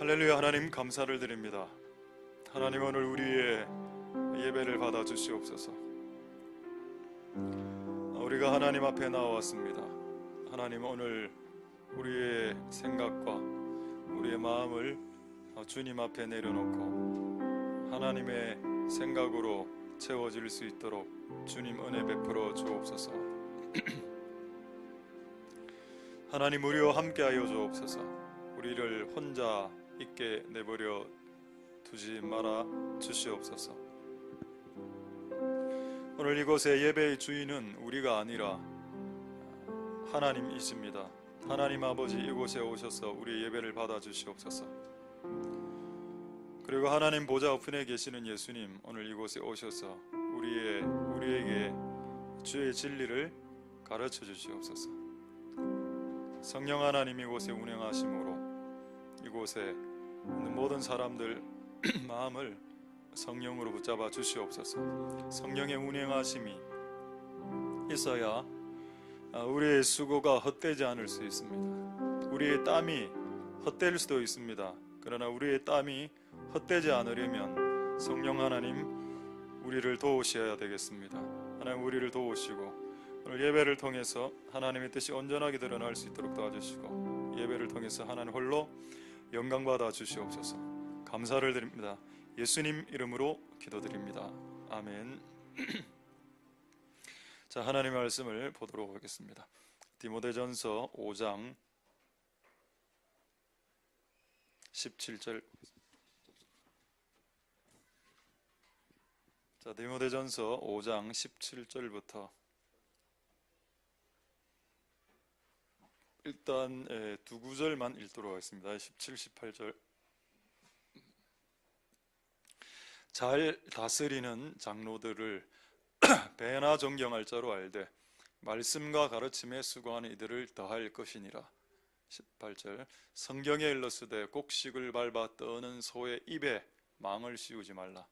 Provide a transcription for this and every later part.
할렐루야. 하나님 감사를 드립니다. 하나님 오늘 우리의 예배를 받아 주시옵소서. 우리가 하나님 앞에 나왔습니다. 하나님 오늘 우리의 생각과 우리의 마음을 주님 앞에 내려놓고 하나님의 생각으로 채워질 수 있도록 주님 은혜 베풀어 주옵소서. 하나님 우리와 함께하여 주옵소서. 우리를 혼자 있게 내버려 두지 말아 주시옵소서. 오늘 이곳의 예배의 주인은 우리가 아니라 하나님이십니다. 하나님 아버지 이곳에 오셔서 우리의 예배를 받아 주시옵소서. 그리고 하나님 보좌 우편에 계시는 예수님 오늘 이곳에 오셔서 우리에게 주의 진리를 가르쳐 주시옵소서. 성령 하나님 이곳에 운행하심으로 이곳에 있는 모든 사람들 마음을 성령으로 붙잡아 주시옵소서. 성령의 운행하심이 있어야 우리의 수고가 헛되지 않을 수 있습니다. 우리의 땀이 헛될 수도 있습니다. 그러나 우리의 땀이 헛되지 않으려면 성령 하나님 우리를 도우셔야 되겠습니다. 하나님 우리를 도우시고 오늘 예배를 통해서 하나님의 뜻이 온전하게 드러날 수 있도록 도와주시고 예배를 통해서 하나님 홀로 영광 받아 주시옵소서. 감사를 드립니다. 예수님 이름으로 기도드립니다. 아멘. 자, 하나님의 말씀을 보도록 하겠습니다. 디모데전서 5장 17절. 자, 디모데전서 5장 17절부터 일단 두 구절만 읽도록 하겠습니다. 17, 18절. 잘 다스리는 장로들을 배나 존경할 자로 알되 말씀과 가르침에 수고하는 이들을 더할 것이니라. 18절. 성경에 일렀으되 곡식을 밟아 떠는 소의 입에 망을 씌우지 말라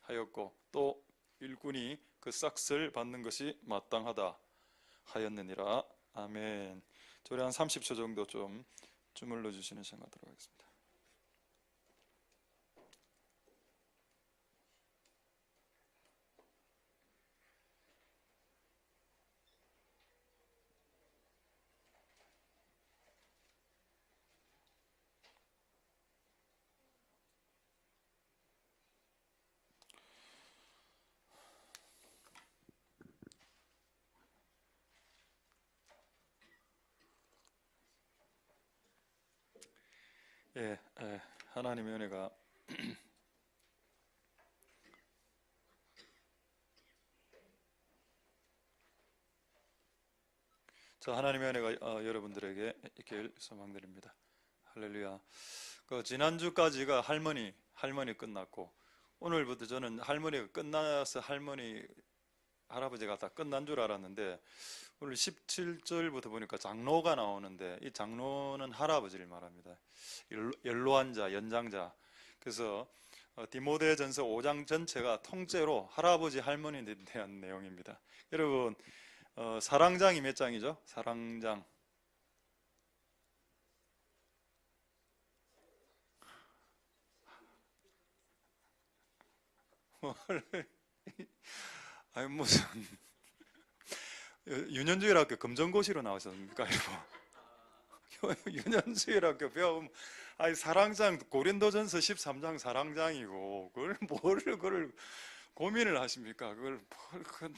하였고 또 일꾼이 그 싹을 받는 것이 마땅하다 하였느니라. 아멘. 저리 한 30초 정도 좀 주물러 주시는 시간 갖도록 하겠습니다. 하나님의 은혜가 자, 하나님의 은혜가 여러분들에게 있길 소망드립니다. 할렐루야. 지난주까지가 할머니 끝났고 오늘부터 저는 할머니가 끝나서 할아버지가 다 끝난 줄 알았는데 오늘 17절부터 보니까 장로가 나오는데 이 장로는 할아버지를 말합니다. 연로한 자, 연장자. 그래서 디모데전서 5장 전체가 통째로 할아버지, 할머니에 대한 내용입니다. 여러분 사랑장이 몇 장이죠? 사랑장. 아니 무슨 유년주일학교 금전고시로 나오셨습니까? 유년주일학교 배우면 아니 사랑장 고린도전서 13장 사랑장이고 그걸 고민을 하십니까? 그걸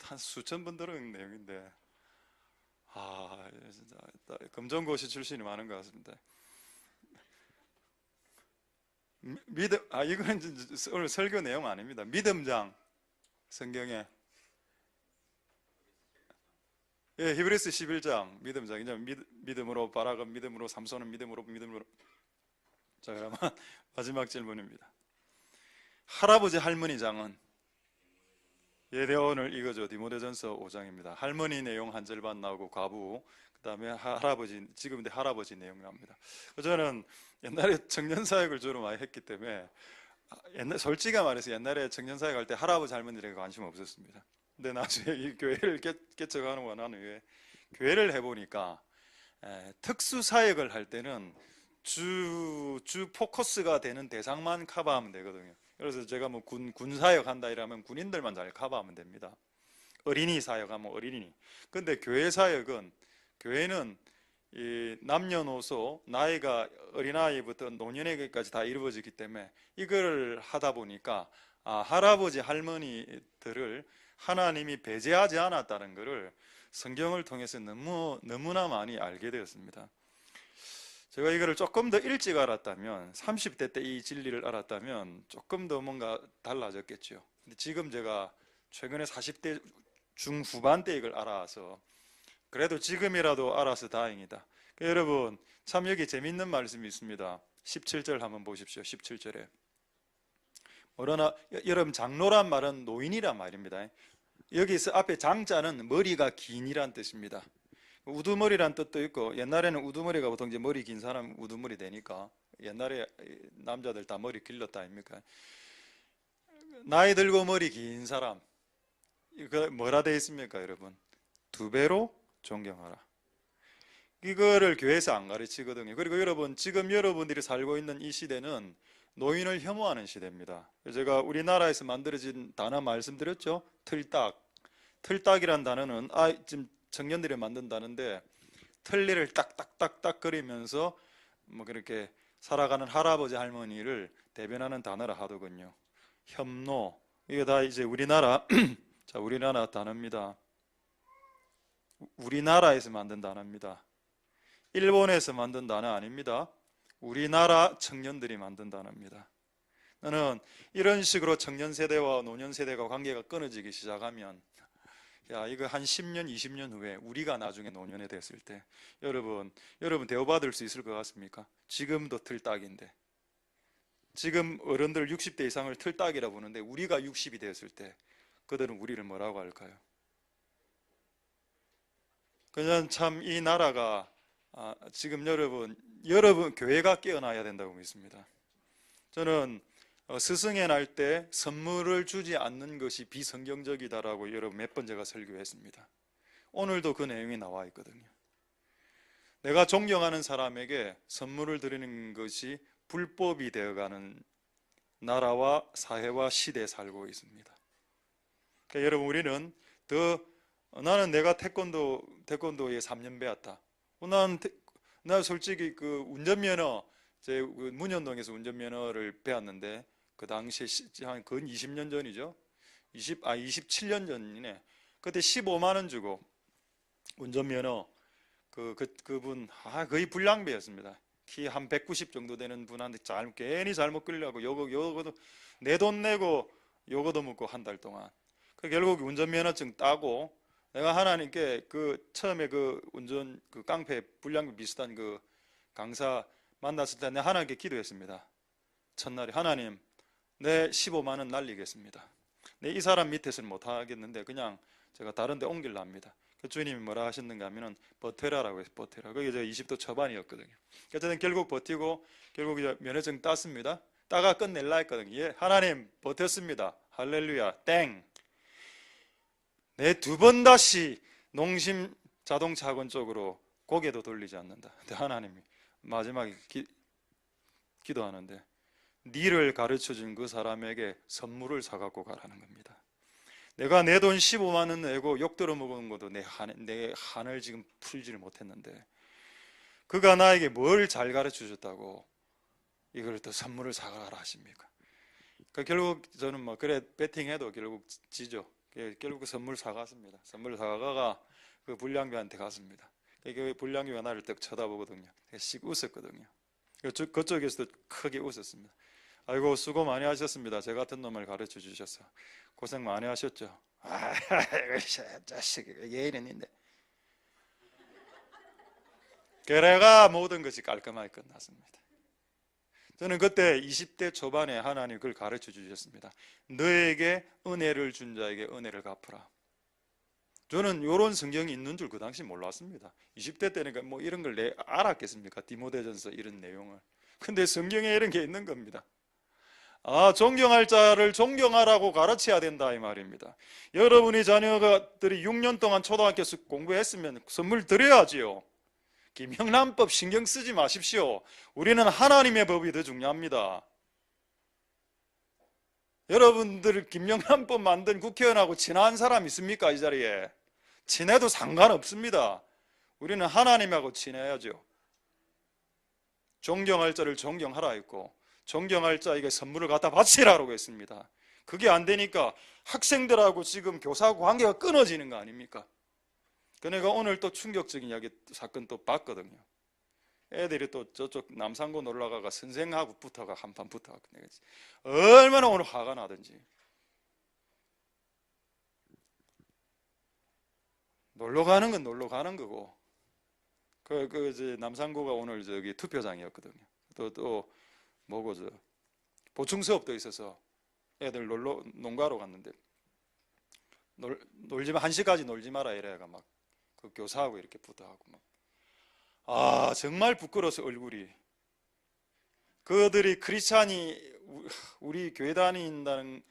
한 수천 번 들은 내용인데 진짜 금전고시 출신이 많은 것 같습니다. 이건 오늘 설교 내용 아닙니다. 믿음장 성경에 히브리서 11장 믿음장. 이제 믿음으로 바락은 믿음으로 삼손은 믿음으로. 자, 그러면 마지막 질문입니다. 할아버지 할머니 장은 오늘 이거죠. 디모데전서 5장입니다. 할머니 내용 한 절반 나오고 과부, 그 다음에 할아버지, 지금인데 할아버지 내용 나옵니다. 저는 옛날에 청년사역을 주로 많이 했기 때문에 솔직히 말해서 옛날에 청년사역 할 때 할아버지 할머니들에게 관심 없었습니다. 근데 나중에 이 교회를 개척하는 난 후에 교회를 해보니까 특수사역을 할 때는 주 포커스가 되는 대상만 커버하면 되거든요. 그래서 제가 뭐 군사역 한다 이러면 군인들만 잘 커버하면 됩니다. 어린이 사역하면 어린이. 근데 교회 사역은, 교회는 이 남녀노소, 나이가 어린아이부터 노년에까지 다 이루어지기 때문에 이걸 하다 보니까 할아버지 할머니들을 하나님이 배제하지 않았다는 것을 성경을 통해서 너무나 많이 알게 되었습니다. 제가 이거를 조금 더 일찍 알았다면, 30대 때 이 진리를 알았다면 조금 더 뭔가 달라졌겠죠. 근데 지금 제가 최근에 40대 중후반 때 이걸 알아서, 그래도 지금이라도 알아서 다행이다. 여러분, 참 여기 재밌는 말씀이 있습니다. 17절 한번 보십시오. 17절에 뭐라나, 여러분, 장로란 말은 노인이란 말입니다. 여기서 앞에 장자는 머리가 긴이란 뜻입니다. 우두머리란 뜻도 있고, 옛날에는 우두머리가 보통 이제 머리 긴 사람 우두머리 되니까, 옛날에 남자들 다 머리 길렀다 아닙니까? 나이 들고 머리 긴 사람, 이거 뭐라 되어 있습니까, 여러분? 2배로 존경하라. 이거를 교회에서 안 가르치거든요. 그리고 여러분, 지금 여러분들이 살고 있는 이 시대는 노인을 혐오하는 시대입니다. 제가 우리나라에서 만들어진 단어 말씀드렸죠? 틀딱. 틀딱이란 단어는 지금 청년들이 만든 단어인데, 틀니를 딱딱딱딱 거리면서 뭐 그렇게 살아가는 할아버지 할머니를 대변하는 단어라 하더군요. 혐노. 이게 다 이제 우리나라 자, 우리나라 단어입니다. 우리나라에서 만든 단어입니다. 일본에서 만든 단어 아닙니다. 우리나라 청년들이 만든 단어입니다. 나는 이런 식으로 청년 세대와 노년 세대가 관계가 끊어지기 시작하면, 이거 한 10년, 20년 후에 우리가 나중에 노년에 됐을 때 여러분 대우받을 수 있을 것 같습니까? 지금도 틀딱인데, 지금 어른들 60대 이상을 틀딱이라 보는데, 우리가 60이 됐을 때 그들은 우리를 뭐라고 할까요? 그냥 참 이 나라가 지금 여러분 교회가 깨어나야 된다고 믿습니다. 저는 스승의 날 때 선물을 주지 않는 것이 비성경적이다라고 여러분 몇 번 제가 설교했습니다. 오늘도 그 내용이 나와 있거든요. 내가 존경하는 사람에게 선물을 드리는 것이 불법이 되어가는 나라와 사회와 시대에 살고 있습니다. 그러니까 여러분, 우리는 나는 내가 태권도에 3년 배웠다. 난 솔직히 그 운전면허, 제 문현동에서 운전면허를 배웠는데, 그 당시에 한 근 20년 전이죠. 27년 전이네. 그때 15만 원 주고 운전면허, 그분 거의 불량배였습니다. 키 한 190 정도 되는 분한테 괜히 잘못 끌려고 요거도 내 돈 내고 요거도 묻고 한 달 동안. 결국 운전면허증 따고, 내가 하나님께 처음에 운전 깡패 불량배 비슷한 강사 만났을 때 내가 하나님께 기도했습니다. 첫날에, 하나님, 내 15만 원 날리겠습니다. 내 이 사람 밑에서는 못 하겠는데 그냥 제가 다른 데 옮길라 합니다. 주님이 뭐라 하셨는가 하면은 버텨라라고 해서 버텨라. 그게 제가 20도 초반이었거든요. 저는 결국 버티고 결국 이제 면허증 땄습니다. 따가 끝낼라 했거든요. 예, 하나님 버텼습니다. 할렐루야. 땡. 내 2번 다시 농심 자동차 학원 쪽으로 고개도 돌리지 않는다. 근데 하나님이 마지막에 기도하는데, 니를 가르쳐준 그 사람에게 선물을 사갖고 가라는 겁니다. 내가 내 돈 15만 원 내고 욕 들어먹은 것도 내 한을 지금 풀지를 못했는데, 그가 나에게 뭘 잘 가르쳐줬다고 이걸 또 선물을 사가라 하십니까? 결국 저는 그래 배팅해도 결국 지죠. 결국 선물 사갔습니다. 선물 사가가 그 불량배한테 갔습니다. 그 불량배가 나를 딱 쳐다보거든요. 씩 웃었거든요. 그쪽에서도 크게 웃었습니다. 아이고, 수고 많이 하셨습니다. 제 같은 놈을 가르쳐 주셔서 고생 많이 하셨죠. 자식 예인인데. 그래가 모든 것이 깔끔하게 끝났습니다. 저는 그때 20대 초반에 하나님 그걸 가르쳐 주셨습니다. 너에게 은혜를 준 자에게 은혜를 갚으라. 저는 이런 성경이 있는 줄 그 당시 몰랐습니다. 20대 때니까 뭐 이런 걸 알았겠습니까? 디모데전서 이런 내용을. 근데 성경에 이런 게 있는 겁니다. 존경할 자를 존경하라고 가르쳐야 된다 이 말입니다. 여러분이 자녀들이 6년 동안 초등학교에서 공부했으면 선물 드려야지요. 김영란법 신경 쓰지 마십시오. 우리는 하나님의 법이 더 중요합니다. 여러분들 김영란법 만든 국회의원하고 친한 사람 있습니까? 이 자리에 친해도 상관없습니다. 우리는 하나님하고 친해야죠. 존경할 자를 존경하라 했고 존경할 자에게 선물을 갖다 바치라고 했습니다. 그게 안 되니까 학생들하고 지금 교사하고 관계가 끊어지는 거 아닙니까? 그러니까 오늘 또 충격적인 이야기 사건 또 봤거든요. 애들이 또 저쪽 남산고 놀러 가가 선생하고 붙어가 한판 붙어가 얼마나 오늘 화가 나든지. 놀러 가는 건 놀러 가는 거고. 이제 남산고가 오늘 저기 투표장이었거든요. 또 뭐고 저 보충 수업도 있어서 애들 농가로 갔는데 놀지마 1시까지 놀지 마라 이래가 막 그 교사하고 이렇게 붙어하고 막 정말 부끄러워서 얼굴이 그들이 크리스찬이 우리 교회 다닌다는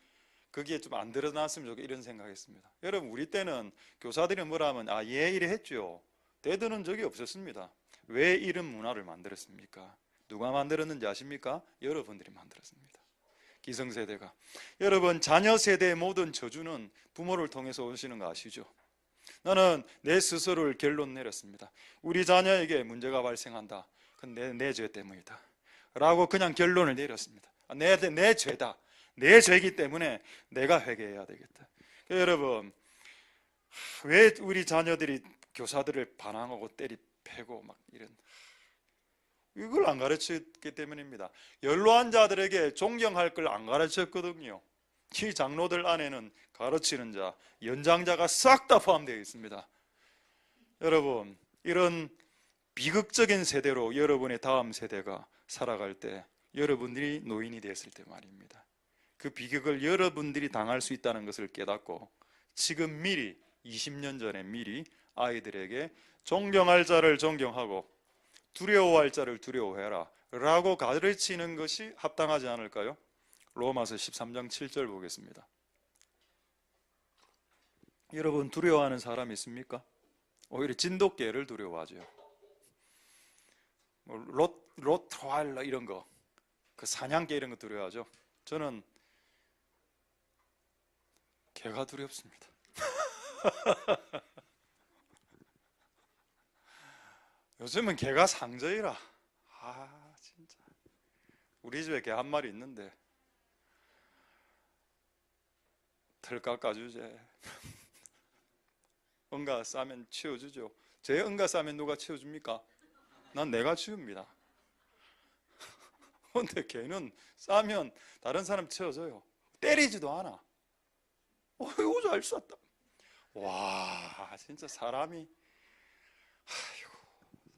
그게 좀 안 드러났으면 좋겠다 이런 생각했습니다. 여러분 우리 때는 교사들이 뭐라 하면 예 이래 했죠. 대드는 적이 없었습니다. 왜 이런 문화를 만들었습니까? 누가 만들었는지 아십니까? 여러분들이 만들었습니다. 기성세대가. 여러분 자녀 세대의 모든 저주는 부모를 통해서 오시는 거 아시죠? 나는 내 스스로를 결론 내렸습니다. 우리 자녀에게 문제가 발생한다. 그건 내 죄 때문이다 라고 그냥 결론을 내렸습니다. 내 죄다. 내 죄이기 때문에 내가 회개해야 되겠다. 여러분 왜 우리 자녀들이 교사들을 반항하고 때리 패고 막 이걸 안 가르쳤기 때문입니다. 연로한 자들에게 존경할 걸 안 가르쳤거든요. 이 장로들 안에는 가르치는 자, 연장자가 싹 다 포함되어 있습니다. 여러분 이런 비극적인 세대로 여러분의 다음 세대가 살아갈 때 여러분들이 노인이 됐을 때 말입니다. 그 비극을 여러분들이 당할 수 있다는 것을 깨닫고 지금 미리 20년 전에 미리 아이들에게 존경할 자를 존경하고 두려워할 자를 두려워해라 라고 가르치는 것이 합당하지 않을까요? 로마서 13장 7절 보겠습니다. 여러분 두려워하는 사람 있습니까? 오히려 진돗개를 두려워하죠. 로트와일러 이런 거, 그 사냥개 이런 거 두려워하죠. 저는 개가 두렵습니다. 요즘은 개가 상저이라. 진짜 우리 집에 개 한 마리 있는데 털 깎아주제. 응가 싸면 치워주죠. 제 응가 싸면 누가 치워줍니까? 난 내가 치웁니다. 근데 개는 싸면 다른 사람 치워줘요. 때리지도 않아. 이거 잘 쌌다. 와 진짜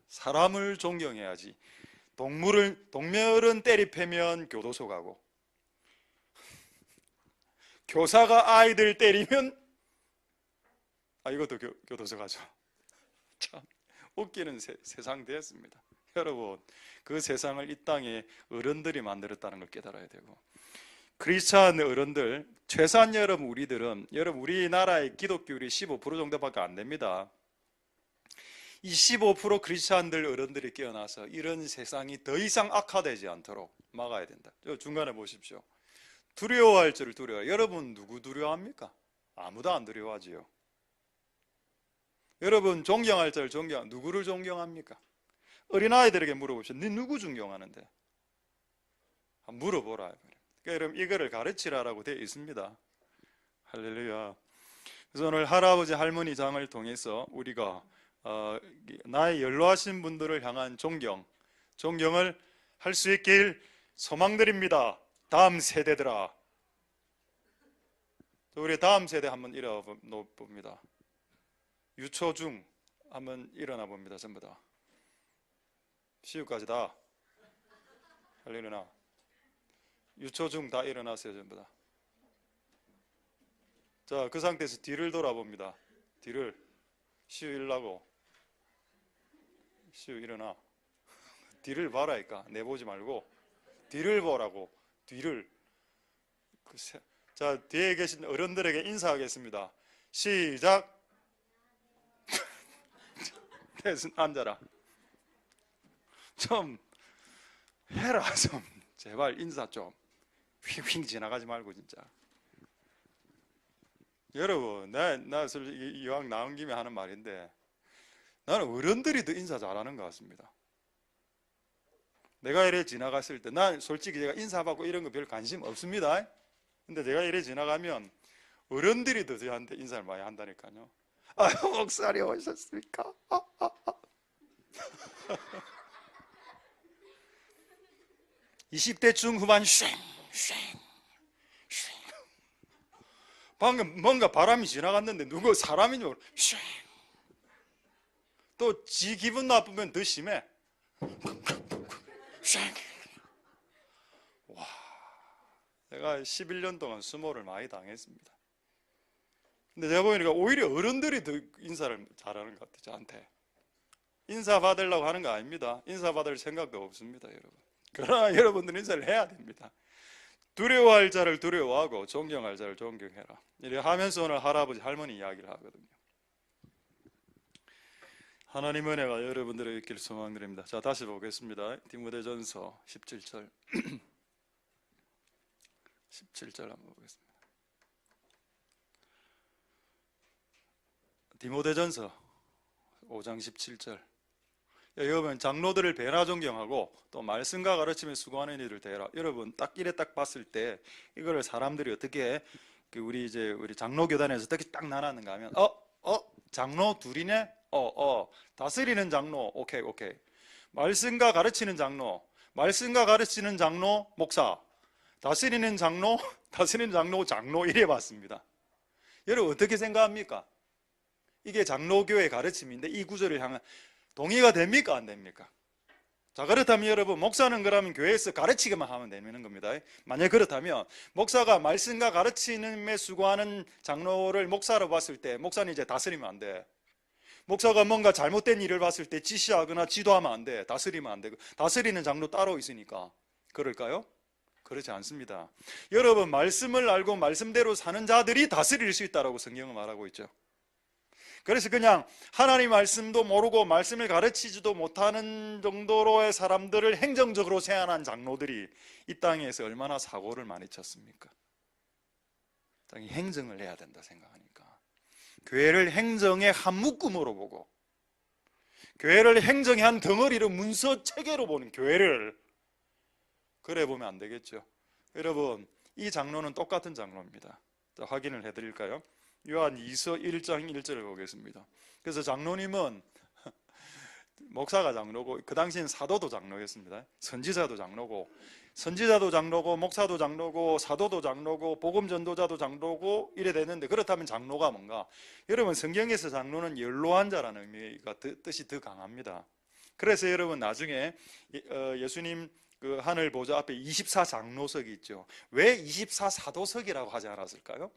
사람을 존경해야지. 동물은 때리 패면 교도소 가고 교사가 아이들 때리면 이것도 교도소 가죠. 참 웃기는 세상 되었습니다. 여러분 그 세상을 이 땅에 어른들이 만들었다는 걸 깨달아야 되고 크리스찬 어른들 최소한 여러분 우리나라의 기독교율이 15% 정도밖에 안 됩니다. 이 15% 크리스찬들 어른들이 깨어나서 이런 세상이 더 이상 악화되지 않도록 막아야 된다. 중간에 보십시오. 두려워할 줄을 두려워. 여러분 누구 두려워합니까? 아무도 안 두려워하지요. 여러분 존경할 자를 누구를 존경합니까? 어린아이들에게 물어보십시오. 네 누구 존경하는데? 물어보라. 그러니까 여러분 이거를 가르치라라고 되어 있습니다. 할렐루야. 그래서 오늘 할아버지 할머니 장을 통해서 우리가 나의 연로하신 분들을 향한 존경을 할 수 있길 소망드립니다. 다음 세대들아. 우리 다음 세대 한번 일어나 봅니다. 유초중 한번 일어나 봅니다. 전부 다 시우까지 다 일어나. 유초중 다 일어나세요. 전부 다. 자, 그 상태에서 뒤를 돌아봅니다. 뒤를. 시우 일라고. 시우 일어나. 뒤를 봐라니까. 내보지 말고 뒤를 보라고. 뒤를. 자, 뒤에 계신 어른들에게 인사하겠습니다. 시작. 앉아라. 좀 해라. 좀 제발 인사 좀 휙휙 지나가지 말고 진짜. 여러분, 나 솔직히 이왕 나온 김에 하는 말인데, 나는 어른들이 더 인사 잘하는 것 같습니다. 내가 이래 지나갔을 때, 난 솔직히 제가 인사받고 이런 거 별 관심 없습니다. 근데 내가 이래 지나가면 어른들이 더 저한테 인사를 많이 한다니까요. 아유, 목사님 오셨습니까? 20대 중후반 쉥 방금 뭔가 바람이 지나갔는데 누구 사람인지 모르. 또 지 기분 나쁘면 더 심해. 와, 내가 11년 동안 수모를 많이 당했습니다. 근데 제가 보니까 오히려 어른들이 더 인사를 잘하는 것 같아요. 저한테 인사 받으려고 하는 거 아닙니다. 인사 받을 생각도 없습니다, 여러분. 그러나 여러분들은 인사를 해야 됩니다. 두려워할 자를 두려워하고 존경할 자를 존경해라. 이렇게 하면서 오늘 할아버지 할머니 이야기를 하거든요. 하나님 은혜가 여러분들에게 있길 소망드립니다. 자, 다시 보겠습니다. 디모데전서 17절 17절 한번 보겠습니다. 디모데전서 5장 17절. 여러분, 장로들을 배나 존경하고 또 말씀과 가르침에 수고하는 이들 대하라. 여러분, 딱 이래 딱 봤을 때 이거를 사람들이 어떻게 우리 장로 교단에서 어떻게 딱 나눴는가 하면 장로 둘이네. 다스리는 장로. 오케이. 말씀과 가르치는 장로. 말씀과 가르치는 장로 목사. 다스리는 장로 이래 봤습니다. 여러분 어떻게 생각합니까? 이게 장로교의 가르침인데 이 구절을 향한 동의가 됩니까? 안 됩니까? 자, 그렇다면 여러분, 목사는 그러면 교회에서 가르치기만 하면 되는 겁니다. 만약 그렇다면 목사가 말씀과 가르치는데 수고하는 장로를 목사로 봤을 때 목사는 이제 다스리면 안 돼. 목사가 뭔가 잘못된 일을 봤을 때 지시하거나 지도하면 안 돼. 다스리면 안 돼. 다스리는 장로 따로 있으니까. 그럴까요? 그렇지 않습니다. 여러분, 말씀을 알고 말씀대로 사는 자들이 다스릴 수 있다고 성경은 말하고 있죠. 그래서 그냥 하나님 말씀도 모르고 말씀을 가르치지도 못하는 정도로의 사람들을 행정적으로 세안한 장로들이 이 땅에서 얼마나 사고를 많이 쳤습니까? 땅이 행정을 해야 된다 생각하니까 교회를 행정의 한 묶음으로 보고 교회를 행정의 한 덩어리로 문서 체계로 보는 교회를 그래 보면 안 되겠죠. 여러분, 이 장로는 똑같은 장로입니다. 자, 확인을 해드릴까요? 요한 2서 1장 1절을 보겠습니다. 그래서 장로님은 목사가 장로고 그 당시엔 사도도 장로였습니다. 선지자도 장로고 목사도 장로고 사도도 장로고 복음 전도자도 장로고 이래 되는데, 그렇다면 장로가 뭔가? 여러분, 성경에서 장로는 연로한 자라는 의미가 뜻이 더 강합니다. 그래서 여러분 나중에 예수님 그 하늘 보좌 앞에 24장로석이 있죠. 왜 24사도석이라고 하지 않았을까요?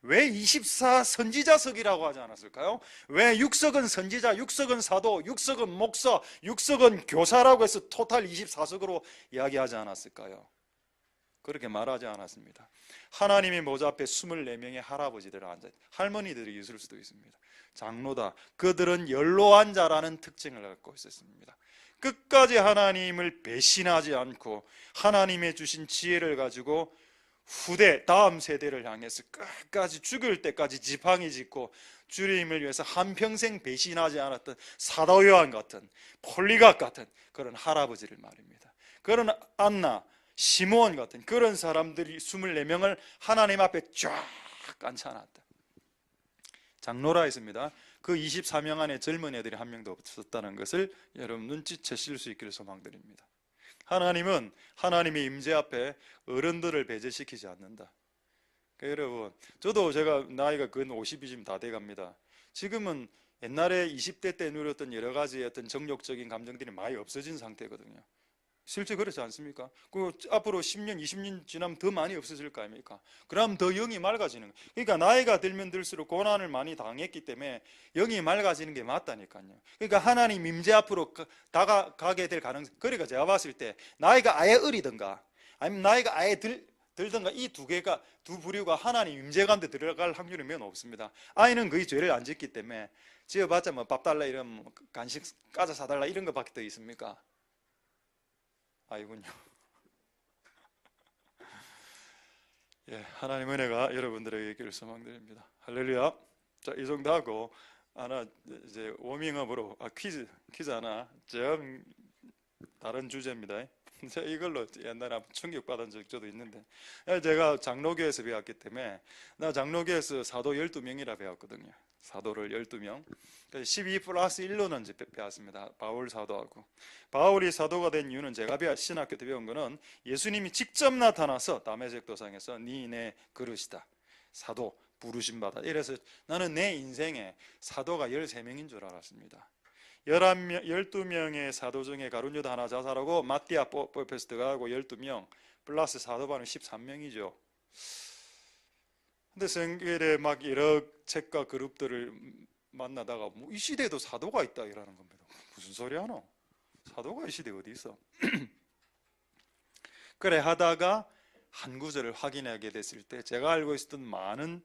왜 24선지자석이라고 하지 않았을까요? 왜 6석은 선지자, 6석은 사도, 6석은 목사, 6석은 교사라고 해서 토탈 24석으로 이야기하지 않았을까요? 그렇게 말하지 않았습니다. 하나님의 모자 앞에 24명의 할아버지들 앉아, 할머니들이 있을 수도 있습니다. 장로다. 그들은 연로한 자라는 특징을 갖고 있었습니다. 끝까지 하나님을 배신하지 않고 하나님의 주신 지혜를 가지고 후대, 다음 세대를 향해서 끝까지 죽을 때까지 지팡이 짚고 주님을 위해서 한평생 배신하지 않았던 사도 요한 같은, 폴리갑 같은 그런 할아버지를 말입니다. 그런 안나, 시므온 같은 그런 사람들이 24명을 하나님 앞에 쫙 앉혀놨다. 장로라 했습니다. 그 24명 안에 젊은 애들이 한 명도 없었다는 것을 여러분 눈치채실 수 있기를 소망드립니다. 하나님은 하나님의 임재 앞에 어른들을 배제시키지 않는다. 그러니까 여러분, 저도 제가 나이가 근 50이 지금 다 돼갑니다. 지금은 옛날에 20대 때 누렸던 여러 가지 어떤 정욕적인 감정들이 많이 없어진 상태거든요. 실제 그렇지 않습니까? 그 앞으로 10년, 20년 지나면 더 많이 없어질 거 아닙니까? 그럼 더 영이 맑아지는 거예요. 그러니까 나이가 들면 들수록 고난을 많이 당했기 때문에 영이 맑아지는 게 맞다니까요. 그러니까 하나님 임재 앞으로 다가가게 될 가능성, 그러니까 제가 봤을 때 나이가 아예 어리든가 아니면 나이가 아예 들든가 이 두 부류가 하나님 임재 가운데 들어갈 확률이 매우 높습니다. 아이는 거의 죄를 안 짓기 때문에 지어봤자 뭐 밥 달라 이런 간식 까자 사달라 이런 것밖에 더 있습니까? 아이군요. 예, 하나님 은혜가 여러분들에게 있기를 소망드립니다. 할렐루야. 자, 이 정도 하고 하나 이제 워밍업으로 퀴즈 하나 좀 다른 주제입니다. 제가 이걸로 옛날에 한번 충격받은 적 저도 있는데, 제가 장로교에서 배웠기 때문에, 나 장로교에서 사도 12명이라 배웠거든요. 사도를 12명. 12 플러스 1로는 이제 배웠습니다. 바울 사도하고. 바울이 사도가 된 이유는 제가 신학교 때 배운 거는 예수님이 직접 나타나서 다메섹 도상에서 네 그릇이다, 사도 부르심 받아. 이래서 나는 내 인생에 사도가 13명인 줄 알았습니다. 12명의 사도 중에 가룟유다 하나 자살하고 마띠아 포페스트가 하고 12명 플러스 사도반은 13명이죠. 근데 성경에 막 여러 책과 그룹들을 만나다가 뭐 이 시대에도 사도가 있다 이라는 겁니다. 무슨 소리 하노? 사도가 이 시대에 어디 있어? 그래 하다가 한 구절을 확인하게 됐을 때, 제가 알고 있었던 많은,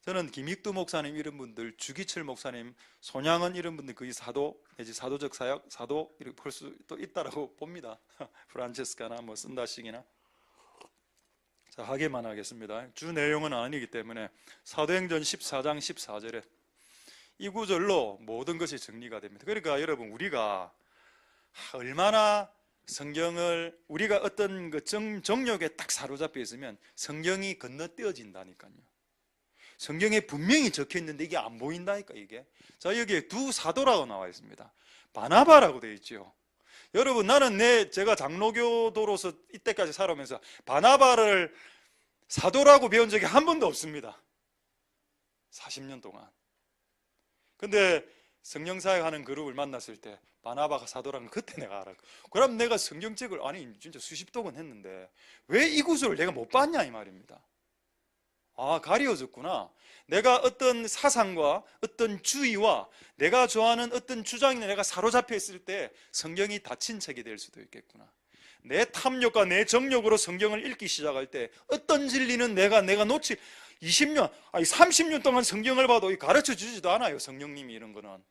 저는 김익두 목사님 이런 분들, 주기철 목사님, 손양은 이런 분들 거의 사도 내지 사도적 사역, 사도 이렇게 볼 수도 있다라고 봅니다. 프란체스카나 뭐 쓴다식이나. 자, 하게만 하겠습니다. 주 내용은 아니기 때문에 사도행전 14장 14절에 이 구절로 모든 것이 정리가 됩니다. 그러니까 여러분, 우리가 얼마나 성경을, 우리가 어떤 그 정욕에 딱 사로잡혀 있으면 성경이 건너뛰어진다니까요. 성경에 분명히 적혀 있는데 이게 안 보인다니까, 이게. 자, 여기에 두 사도라고 나와 있습니다. 바나바라고 되어 있죠. 여러분, 나는 제가 장로교도로서 이때까지 살아오면서 바나바를 사도라고 배운 적이 한 번도 없습니다. 40년 동안. 근데 성령사역 하는 그룹을 만났을 때 바나바가 사도라는 걸 그때 내가 알았고, 그럼 내가 성경책을 아니 진짜 수십 독은 했는데 왜 이 구절을 내가 못 봤냐 이 말입니다. 가려졌구나. 내가 어떤 사상과 어떤 주의와 내가 좋아하는 어떤 주장에 내가 사로잡혀 있을 때 성경이 닫힌 책이 될 수도 있겠구나. 내 탐욕과 내 정욕으로 성경을 읽기 시작할 때 어떤 진리는 내가 놓치, 20년 아니 30년 동안 성경을 봐도 가르쳐 주지도 않아요. 성령님이 이런 거는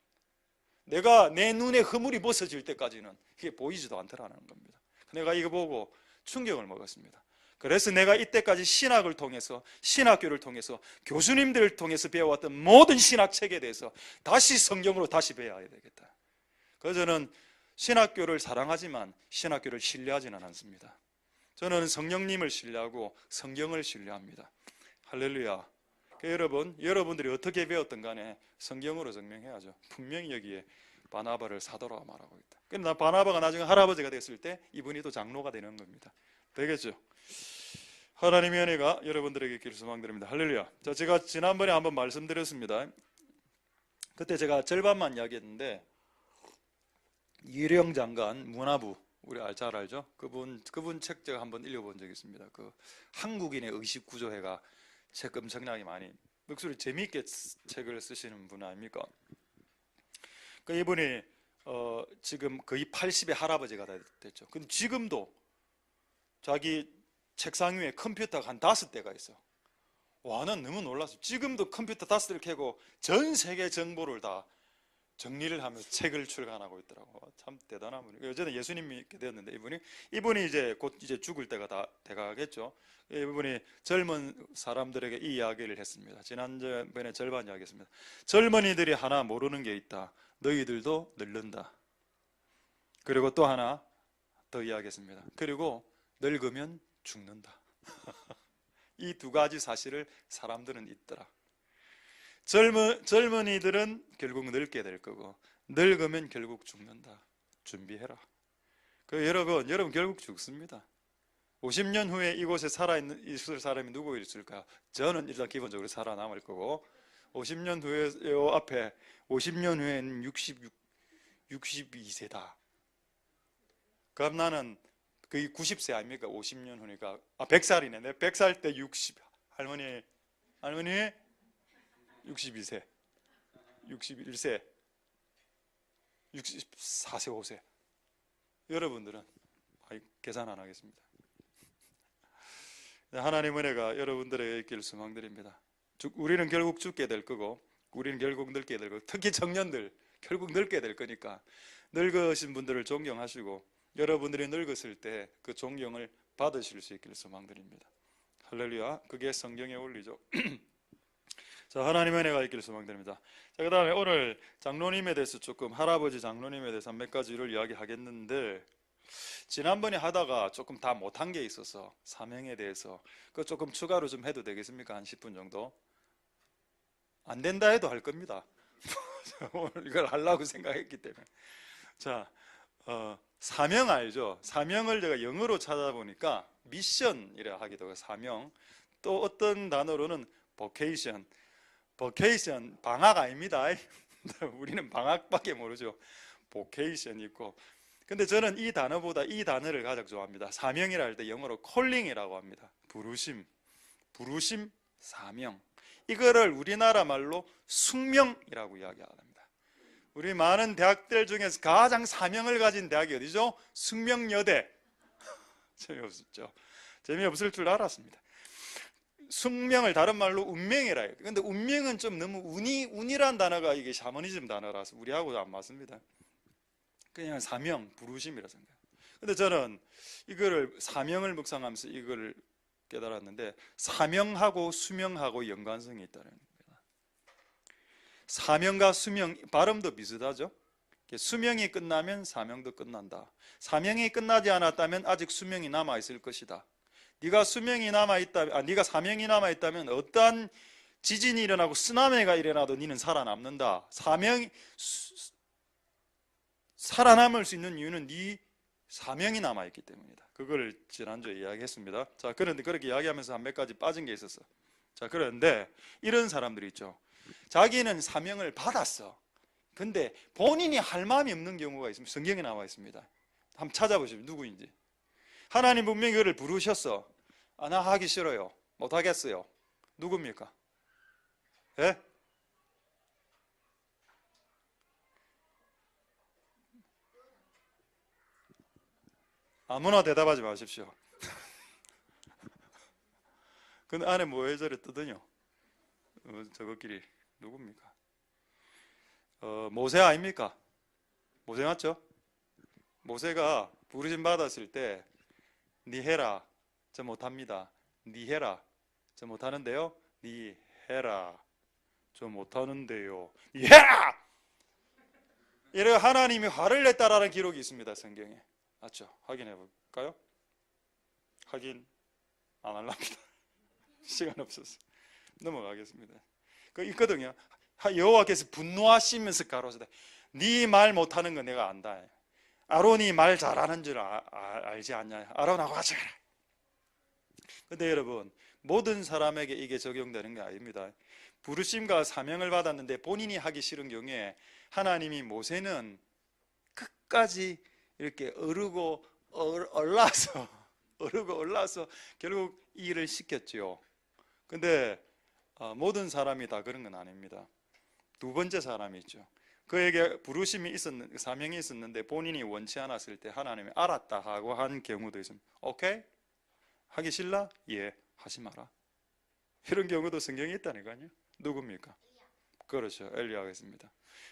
내가 내 눈에 허물이 벗어질 때까지는 이게 보이지도 않더라는 겁니다. 내가 이거 보고 충격을 먹었습니다. 그래서 내가 이때까지 신학을 통해서, 신학교를 통해서, 교수님들을 통해서 배워왔던 모든 신학책에 대해서 다시 성경으로 다시 배워야 되겠다. 그래서 저는 신학교를 사랑하지만 신학교를 신뢰하지는 않습니다. 저는 성령님을 신뢰하고 성경을 신뢰합니다. 할렐루야. 여러분들이 어떻게 배웠든 간에 성경으로 증명해야죠. 분명히 여기에 바나바를 사도라고 말하고 있다. 그런데 바나바가 나중에 할아버지가 됐을 때 이분이 또 장로가 되는 겁니다. 되겠죠? 하나님의 은혜가 여러분들에게 있기를 소망드립니다. 할렐루야. 자, 제가 지난번에 한번 말씀드렸습니다. 그때 제가 절반만 이야기했는데, 이령 장관 문화부, 우리 잘 알죠? 그분 책 제가 한번 읽어본 적이 있습니다. 그 한국인의 의식 구조회가 책 엄청나게 많이, 목소리 재미있게 책을 쓰시는 분 아닙니까? 그 이분이 지금 거의 80의 할아버지가 됐죠. 근데 지금도 자기 책상 위에 컴퓨터가 한 5대가 있어. 와, 난 너무 놀랐어. 지금도 컴퓨터 5대를 켜고 전 세계 정보를 다 정리를 하면서 책을 출간하고 있더라고. 참 대단한 분이. 어제는 예수님이 믿게 되었는데 이분이 이제 곧 이제 죽을 때가 다 돼가겠죠. 이분이 젊은 사람들에게 이 이야기를 했습니다. 지난번에 절반 이야기했습니다. 젊은이들이 하나 모르는 게 있다. 너희들도 늙는다. 그리고 또 하나 더 이야기했습니다. 그리고 늙으면 죽는다. 이 두 가지 사실을 사람들은 잊더라. 젊은이들은 결국 늙게 될 거고 늙으면 결국 죽는다. 준비해라. 여러분 결국 죽습니다. 50년 후에 이곳에 있을 사람이 누구 있을까? 저는 일단 기본적으로 살아남을 거고, 50년 후에 요 앞에 50년 후에는 62세다. 그럼 나는 거의 90세 아닙니까? 50년 후니까 100살이네. 내 100살 때 60. 할머니 62세, 61세, 64세, 5세. 여러분들은 계산 안 하겠습니다. 하나님 은혜가 여러분들에게 있기를 소망드립니다. 우리는 결국 죽게 될 거고, 우리는 결국 늙게 될 거고, 특히 청년들 결국 늙게 될 거니까 늙으신 분들을 존경하시고 여러분들이 늙었을 때 그 존경을 받으실 수 있기를 소망드립니다. 할렐루야. 그게 성경의 원리죠. 자, 하나님의 은혜가 있기를 소망드립니다. 자, 그 다음에 오늘 장로님에 대해서 조금, 할아버지 장로님에 대해서 몇 가지를 이야기하겠는데, 지난번에 하다가 조금 다 못한 게 있어서 사명에 대해서 그 조금 추가로 좀 해도 되겠습니까? 한 10분 정도? 안 된다 해도 할 겁니다. 오늘 이걸 하려고 생각했기 때문에. 자, 사명 알죠? 사명을 제가 영어로 찾아보니까 미션이라 하기도 하고 사명, 또 어떤 단어로는 vocation, 방학 아닙니다. 우리는 방학밖에 모르죠. vocation 있고. 근데 저는 이 단어보다 이 단어를 가장 좋아합니다. 사명이라 할 때 영어로 calling이라고 합니다. 부르심, 사명. 이거를 우리나라 말로 숙명이라고 이야기합니다. 우리 많은 대학들 중에서 가장 사명을 가진 대학이 어디죠? 숙명여대. 재미없었죠? 재미없을 줄 알았습니다. 숙명을 다른 말로 운명이라 해요. 근데 운명은 좀 너무 운이란 단어가 이게 샤머니즘 단어라서 우리하고 안 맞습니다. 그냥 사명, 부르심이라 생각해요. 근데 저는 이거를 사명을 묵상하면서 이걸 깨달았는데 사명하고 수명하고 연관성이 있다는 겁니다. 사명과 수명 발음도 비슷하죠. 수명이 끝나면 사명도 끝난다. 사명이 끝나지 않았다면 아직 수명이 남아 있을 것이다. 네가 사명이 남아 있다면 어떠한 지진이 일어나고 쓰나미가 일어나도 네는 살아남는다. 살아남을 수 있는 이유는 네 사명이 남아 있기 때문이다. 그걸 지난주에 이야기했습니다. 자, 그런데 그렇게 이야기하면서 한 몇 가지 빠진 게 있었어. 자, 그런데 이런 사람들이 있죠. 자기는 사명을 받았어. 근데 본인이 할 마음이 없는 경우가 있습니다. 성경에 나와 있습니다. 한번 찾아보시면 누구인지. 하나님 분명히 그를 부르셨어. 나 하기 싫어요. 못하겠어요. 누굽니까? 예? 아무나 대답하지 마십시오. 그 안에 뭐 저래 뜨더뇨? 저것끼리 누굽니까? 모세 아닙니까? 모세 맞죠? 모세가 부르심 받았을 때 니 해라, 저 못합니다. 니 해라, 저 못하는데요. 니 해라, 저 못하는데요. 니 해라! 이래 하나님이 화를 냈다라는 기록이 있습니다. 성경에. 맞죠? 확인해 볼까요? 확인 안 할랍니다. 시간 없어서 넘어가겠습니다. 그 있거든요. 여호와께서 분노하시면서 가로사대 네 말 못하는 거 내가 안다. 아론이 말 잘하는 줄 알지 않냐. 아론하고 같이 가라. 근데 여러분 모든 사람에게 이게 적용되는 게 아닙니다. 부르심과 사명을 받았는데 본인이 하기 싫은 경우에 하나님이 모세는 끝까지 이렇게 어르고 얼라서 결국 이 일을 시켰죠. 근데 모든 사람이 다 그런 건 아닙니다. 두 번째 사람이 있죠. 그에게 부르심이 사명이 있었는데 본인이 원치 않았을 때 하나님이 알았다 하고 한 경우도 있습니다. 오케이? 하기 싫나? 예, 하지 마라. 이런 경우도 성경에 있다니까요. 누굽니까? 그렇죠. 엘리야가 있습니다.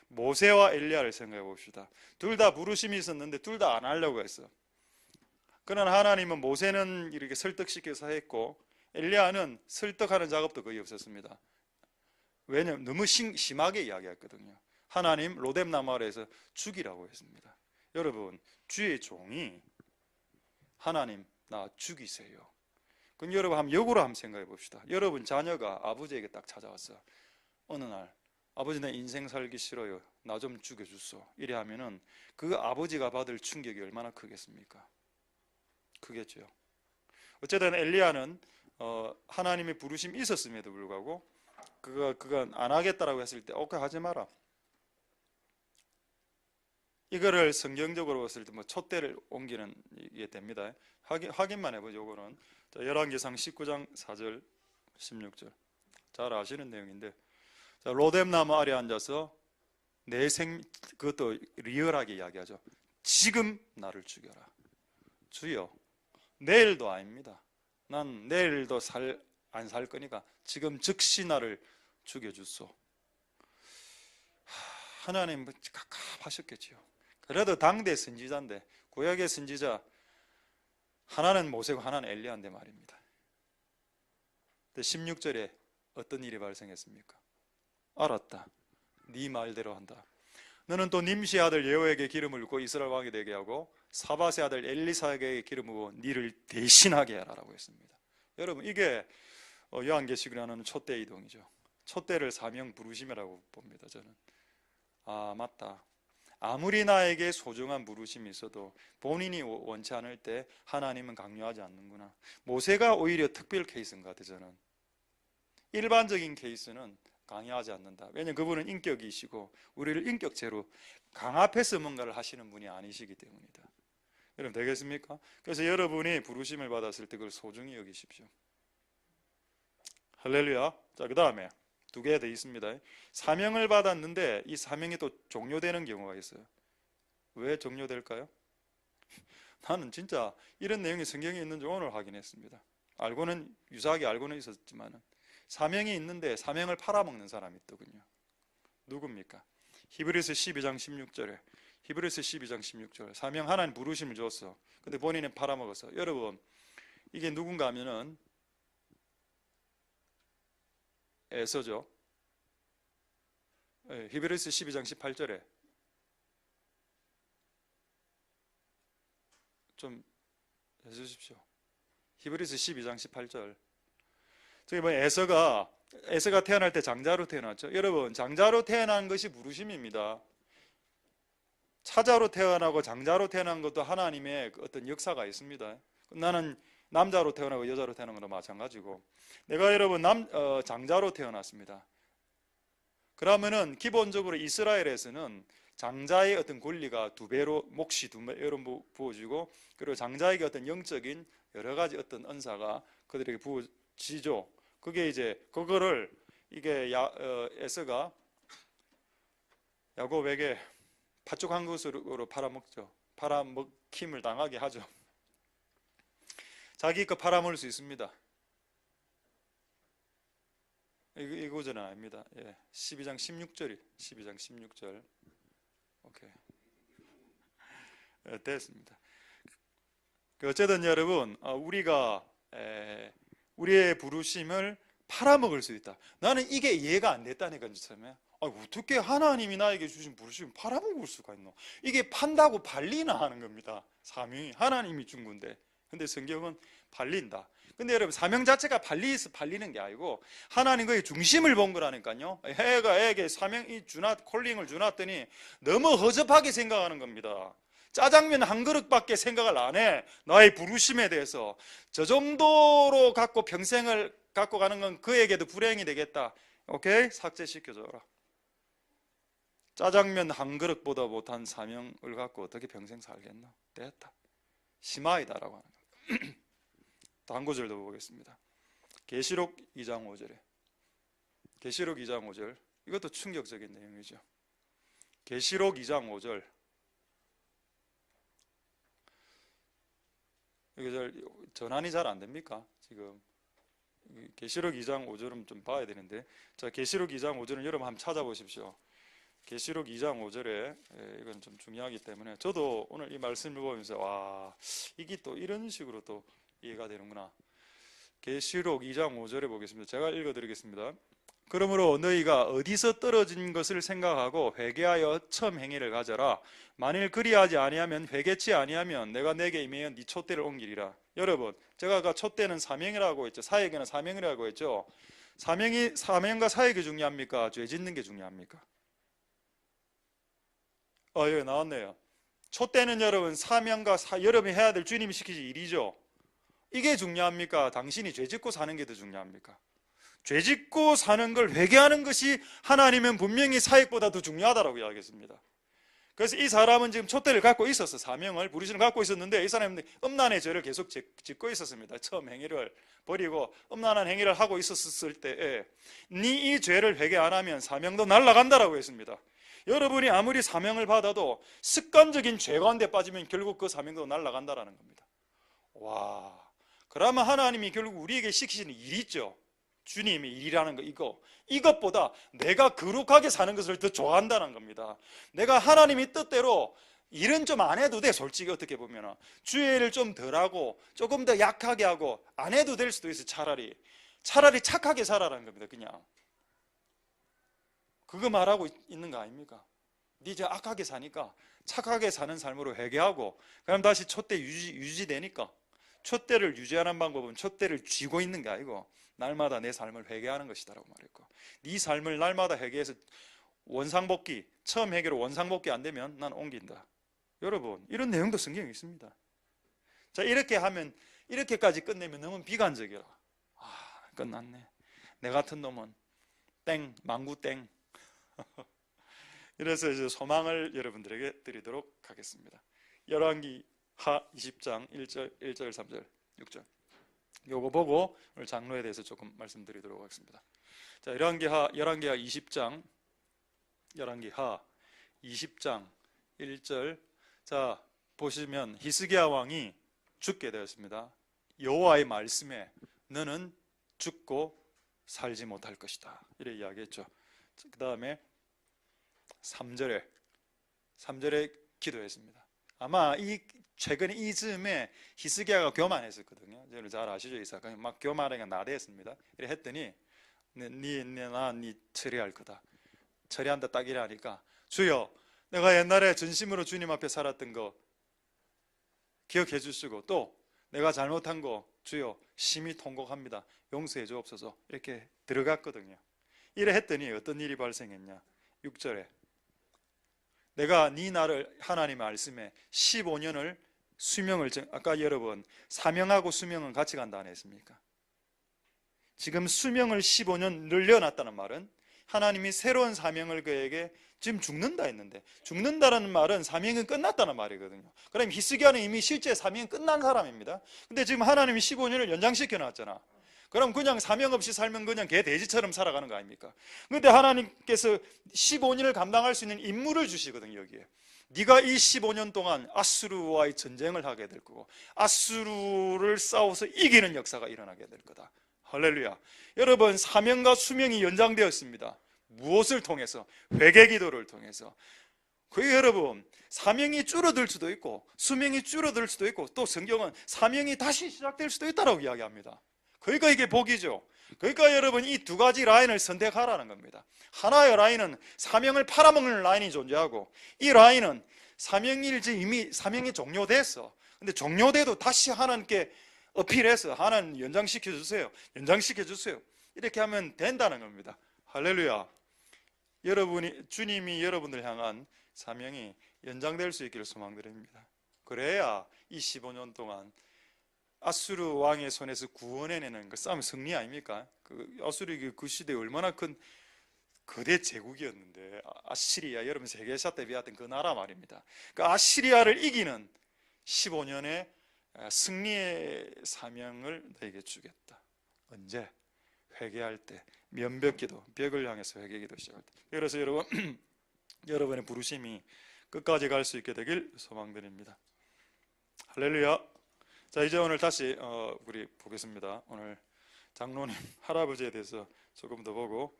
모세와 엘리야를 생각해 봅시다. 둘 다 부르심이 있었는데 둘 다 안 하려고 했어. 그러나 하나님은 모세는 이렇게 설득시켜서 했고 엘리야는 설득하는 작업도 거의 없었습니다. 왜냐하면 너무 심하게 이야기했거든요. 하나님 로뎀나무 아래에서 죽이라고 했습니다. 여러분 주의 종이 하나님 나 죽이세요. 그럼 여러분 역으로 한번 생각해 봅시다. 여러분 자녀가 아버지에게 딱 찾아왔어. 어느 날 아버지 내 인생 살기 싫어요. 나 좀 죽여주소. 이래 하면은 그 아버지가 받을 충격이 얼마나 크겠습니까? 크겠죠. 어쨌든 엘리야는 하나님의 부르심이 있었음에도 불구하고 그가 안 하겠다라고 했을 때 오케이 하지 마라. 이거를 성경적으로 봤을 때 뭐 촛대를 옮기는 게 됩니다. 확인만 해보죠. 이거는 열왕기상 19장 4절 16절 잘 아시는 내용인데 자, 로뎀나무 아래 앉아서 그것도 리얼하게 이야기하죠. 지금 나를 죽여라. 주여 내일도 아닙니다. 난 내일도 안 살 거니까 지금 즉시 나를 죽여주소. 하나님 갑갑하셨겠지요. 그래도 당대 선지자인데 구약의 선지자 하나는 모세고 하나는 엘리야인데 말입니다. 근데 16절에 어떤 일이 발생했습니까? 알았다. 네 말대로 한다. 너는 또 님시 아들 예호에게 기름을 붓고 이스라엘 왕이 되게 하고 사밧의 아들 엘리사에게 기름을 부어 니를 대신하게 하라고 했습니다. 여러분, 이게 요한계시록이라는 촛대 이동이죠. 촛대를 사명 부르심이라고 봅니다. 저는 맞다. 아무리 나에게 소중한 부르심이 있어도 본인이 원치 않을 때 하나님은 강요하지 않는구나. 모세가 오히려 특별 케이스인 것 같아요. 저는 일반적인 케이스는 강요하지 않는다. 왜냐하면 그분은 인격이시고 우리를 인격체로 강압해서 뭔가를 하시는 분이 아니시기 때문이다. 여러분, 되겠습니까? 그래서 여러분이 부르심을 받았을 때 그걸 소중히 여기십시오. 할렐루야. 자, 그 다음에 두 개 더 있습니다. 사명을 받았는데 이 사명이 또 종료되는 경우가 있어요. 왜 종료될까요? 나는 진짜 이런 내용이 성경에 있는지 오늘 확인했습니다. 유사하게 알고는 있었지만 사명이 있는데 사명을 팔아먹는 사람이 있더군요. 누굽니까? 히브리서 12장 16절에 히브리서 12장 16절 사명 하나님 부르심을 줬어. 근데 본인은 팔아먹었어. 여러분, 이게 누군가 하면은 에서죠. 히브리서 12장 18절에 좀 해주십시오. 히브리서 12장 18절. 저기 에서가 태어날 때 장자로 태어났죠. 여러분, 장자로 태어난 것이 부르심입니다. 차자로 태어나고 장자로 태어난 것도 하나님의 어떤 역사가 있습니다. 나는 남자로 태어나고 여자로 태어난 거나 마찬가지고, 내가 여러분 장자로 태어났습니다. 그러면은 기본적으로 이스라엘에서는 장자의 어떤 권리가 몫이 두 배로 부어지고, 그리고 장자에게 어떤 영적인 여러 가지 어떤 은사가 그들에게 부어지죠. 그게 이제 그거를 이게 에서가 야곱에게 팥죽한 것으로 팔아먹죠. 팔아먹힘을 당하게 하죠. 자기 거 팔아먹을 수 있습니다. 이 구절은 아닙니다. 12장 16절. 오케이. 됐습니다. 어쨌든 여러분, 우리가 우리의 부르심을 팔아먹을 수 있다. 나는 이게 이해가 안 됐다니까요. 처음에 어떻게 하나님이 나에게 주신 부르심을 팔아먹을 수가 있노? 이게 판다고 팔리나 하는 겁니다. 사명이 하나님이 준 건데, 근데 성경은 팔린다. 근데 여러분, 사명 자체가 팔리는 게 아니고 하나님 그의 중심을 본 거라니까요. 해가 애에게 콜링을 주놨더니 너무 허접하게 생각하는 겁니다. 짜장면 한 그릇밖에 생각을 안 해. 나의 부르심에 대해서 저 정도로 갖고 평생을 갖고 가는 건 그에게도 불행이 되겠다. 오케이? 삭제시켜줘라. 짜장면 한 그릇보다 못한 사명을 갖고 어떻게 평생 살겠나? 됐다. 심하이다라고 하는 겁니다. 한 구절 더 보겠습니다. 계시록 2장 5절에 계시록 2장 5절, 이것도 충격적인 내용이죠. 계시록 2장 5절, 이게 전환이 잘 안 됩니까? 지금 계시록 2장 5절은 좀 봐야 되는데, 자, 계시록 2장 5절은 여러분 한번 찾아보십시오. 계시록 2장 5절에 이건 좀 중요하기 때문에 저도 오늘 이 말씀을 보면서 이게 또 이런 식으로 또 이해가 되는구나. 계시록 2장 5절에 보겠습니다. 제가 읽어드리겠습니다. 그러므로 너희가 어디서 떨어진 것을 생각하고 회개하여 첨 행위를 가져라. 만일 그리하지 아니하면 회개치 아니하면 내가 내게 임하여 네 촛대를 옮기리라. 여러분, 제가 아까 촛대는 사명이라고 했죠. 사역에는 사명이라고 했죠. 사명과 사역이 중요합니까? 죄 짓는 게 중요합니까? 여기 나왔네요. 촛대는 여러분 사명과 여러분이 해야 될 주님이 시키신 일이죠. 이게 중요합니까? 당신이 죄 짓고 사는 게 더 중요합니까? 죄 짓고 사는 걸 회개하는 것이 하나님은 분명히 사역보다 더 중요하다고 이야기했습니다. 그래서 이 사람은 지금 촛대를 갖고 있었어. 사명을, 부르심을 갖고 있었는데 이 사람은 음란의 죄를 계속 짓고 있었습니다. 처음 행위를 버리고 음란한 행위를 하고 있었을 때에 네 이 죄를 회개 안 하면 사명도 날아간다라고 했습니다. 여러분이 아무리 사명을 받아도 습관적인 죄 가운데 빠지면 결국 그 사명도 날아간다라는 겁니다. 그러면 하나님이 결국 우리에게 시키시는 일이 있죠. 주님의 일이라는 거, 이것보다 내가 거룩하게 사는 것을 더 좋아한다는 겁니다. 내가 하나님의 뜻대로 일은 좀 안 해도 돼. 솔직히 어떻게 보면 주의를 좀 덜하고 조금 더 약하게 하고 안 해도 될 수도 있어. 차라리 착하게 살아라는 겁니다. 그냥 그거 말하고 있는 거 아닙니까? 네 이제 악하게 사니까 착하게 사는 삶으로 회개하고 그럼 다시 촛대 유지되니까 촛대를 유지하는 방법은 촛대를 쥐고 있는 게 아니고 날마다 내 삶을 회개하는 것이다라고 말했고, 네 삶을 날마다 회개해서 원상복귀, 처음 회개로 원상복귀 안 되면 난 옮긴다. 여러분, 이런 내용도 성경에 있습니다. 자, 이렇게 하면, 이렇게까지 끝내면 너무 비관적이라. 끝났네. 내 같은 놈은 땡, 망구 땡. 이래서 이제 소망을 여러분들에게 드리도록 하겠습니다. 열왕기 하 20장 1절, 1절, 3절, 6절. 요거 보고 오늘 장로에 대해서 조금 말씀드리도록 하겠습니다. 자, 열왕기하 20장, 열왕기하 20장 1절. 자, 보시면 히스기야 왕이 죽게 되었습니다. 여호와의 말씀에 너는 죽고 살지 못할 것이다, 이렇게 이야기했죠. 그 다음에 3절에 기도했습니다. 아마 최근에 이 즈음에 히스기야가 교만했었거든요. 여러분 잘 아시죠? 이사가 막 교만하게 나대했습니다. 이래 했더니 네 처리할 거다, 처리한다, 딱 이래 하니까 주여, 내가 옛날에 전심으로 주님 앞에 살았던 거 기억해 주시고 또 내가 잘못한 거 주여 심히 통곡합니다, 용서해 주옵소서, 이렇게 들어갔거든요. 이래 했더니 어떤 일이 발생했냐. 6절에 내가 네 나를, 하나님의 말씀에 15년을 수명을, 아까 여러분 사명하고 수명은 같이 간다 안 했습니까? 지금 수명을 15년 늘려놨다는 말은 하나님이 새로운 사명을 그에게 지금 죽는다 했는데, 죽는다라는 말은 사명은 끝났다는 말이거든요. 그럼 히스기야는 이미 실제 사명이 끝난 사람입니다. 근데 지금 하나님이 15년을 연장시켜 놨잖아. 그럼 그냥 사명 없이 살면 그냥 개 돼지처럼 살아가는 거 아닙니까? 근데 하나님께서 15년을 감당할 수 있는 임무를 주시거든요. 여기에 네가 이 15년 동안 아수르와의 전쟁을 하게 될 거고 아수르를 싸워서 이기는 역사가 일어나게 될 거다. 할렐루야. 여러분, 사명과 수명이 연장되었습니다. 무엇을 통해서? 회개기도를 통해서. 그 여러분, 사명이 줄어들 수도 있고 수명이 줄어들 수도 있고 또 성경은 사명이 다시 시작될 수도 있다고 이야기합니다. 그러니까 이게 복이죠. 그러니까 여러분, 이 두 가지 라인을 선택하라는 겁니다. 하나의 라인은 사명을 팔아먹는 라인이 존재하고, 이 라인은 사명일지 이미 사명이 종료됐어. 근데 종료돼도 다시 하나님께 어필해서 하나님 연장시켜 주세요, 연장시켜 주세요, 이렇게 하면 된다는 겁니다. 할렐루야. 주님이 여러분을 향한 사명이 연장될 수 있기를 소망드립니다. 그래야 이 15년 동안 아수르 왕의 손에서 구원해내는 그 싸움 승리 아닙니까? 아수르 그 시대에 얼마나 큰 거대 제국이었는데, 아시리아, 여러분 세계사 때 비했던 그 나라 말입니다. 그 아시리아를 이기는 15년의 승리의 사명을 너에게 주겠다. 언제? 회개할 때, 면벽기도, 벽을 향해서 회개기도 시작할 때. 그래서 여러분, 여러분의 부르심이 끝까지 갈 수 있게 되길 소망드립니다. 할렐루야. 자, 이제 오늘 다시 우리 보겠습니다. 오늘 장로님 할아버지에 대해서 조금 더 보고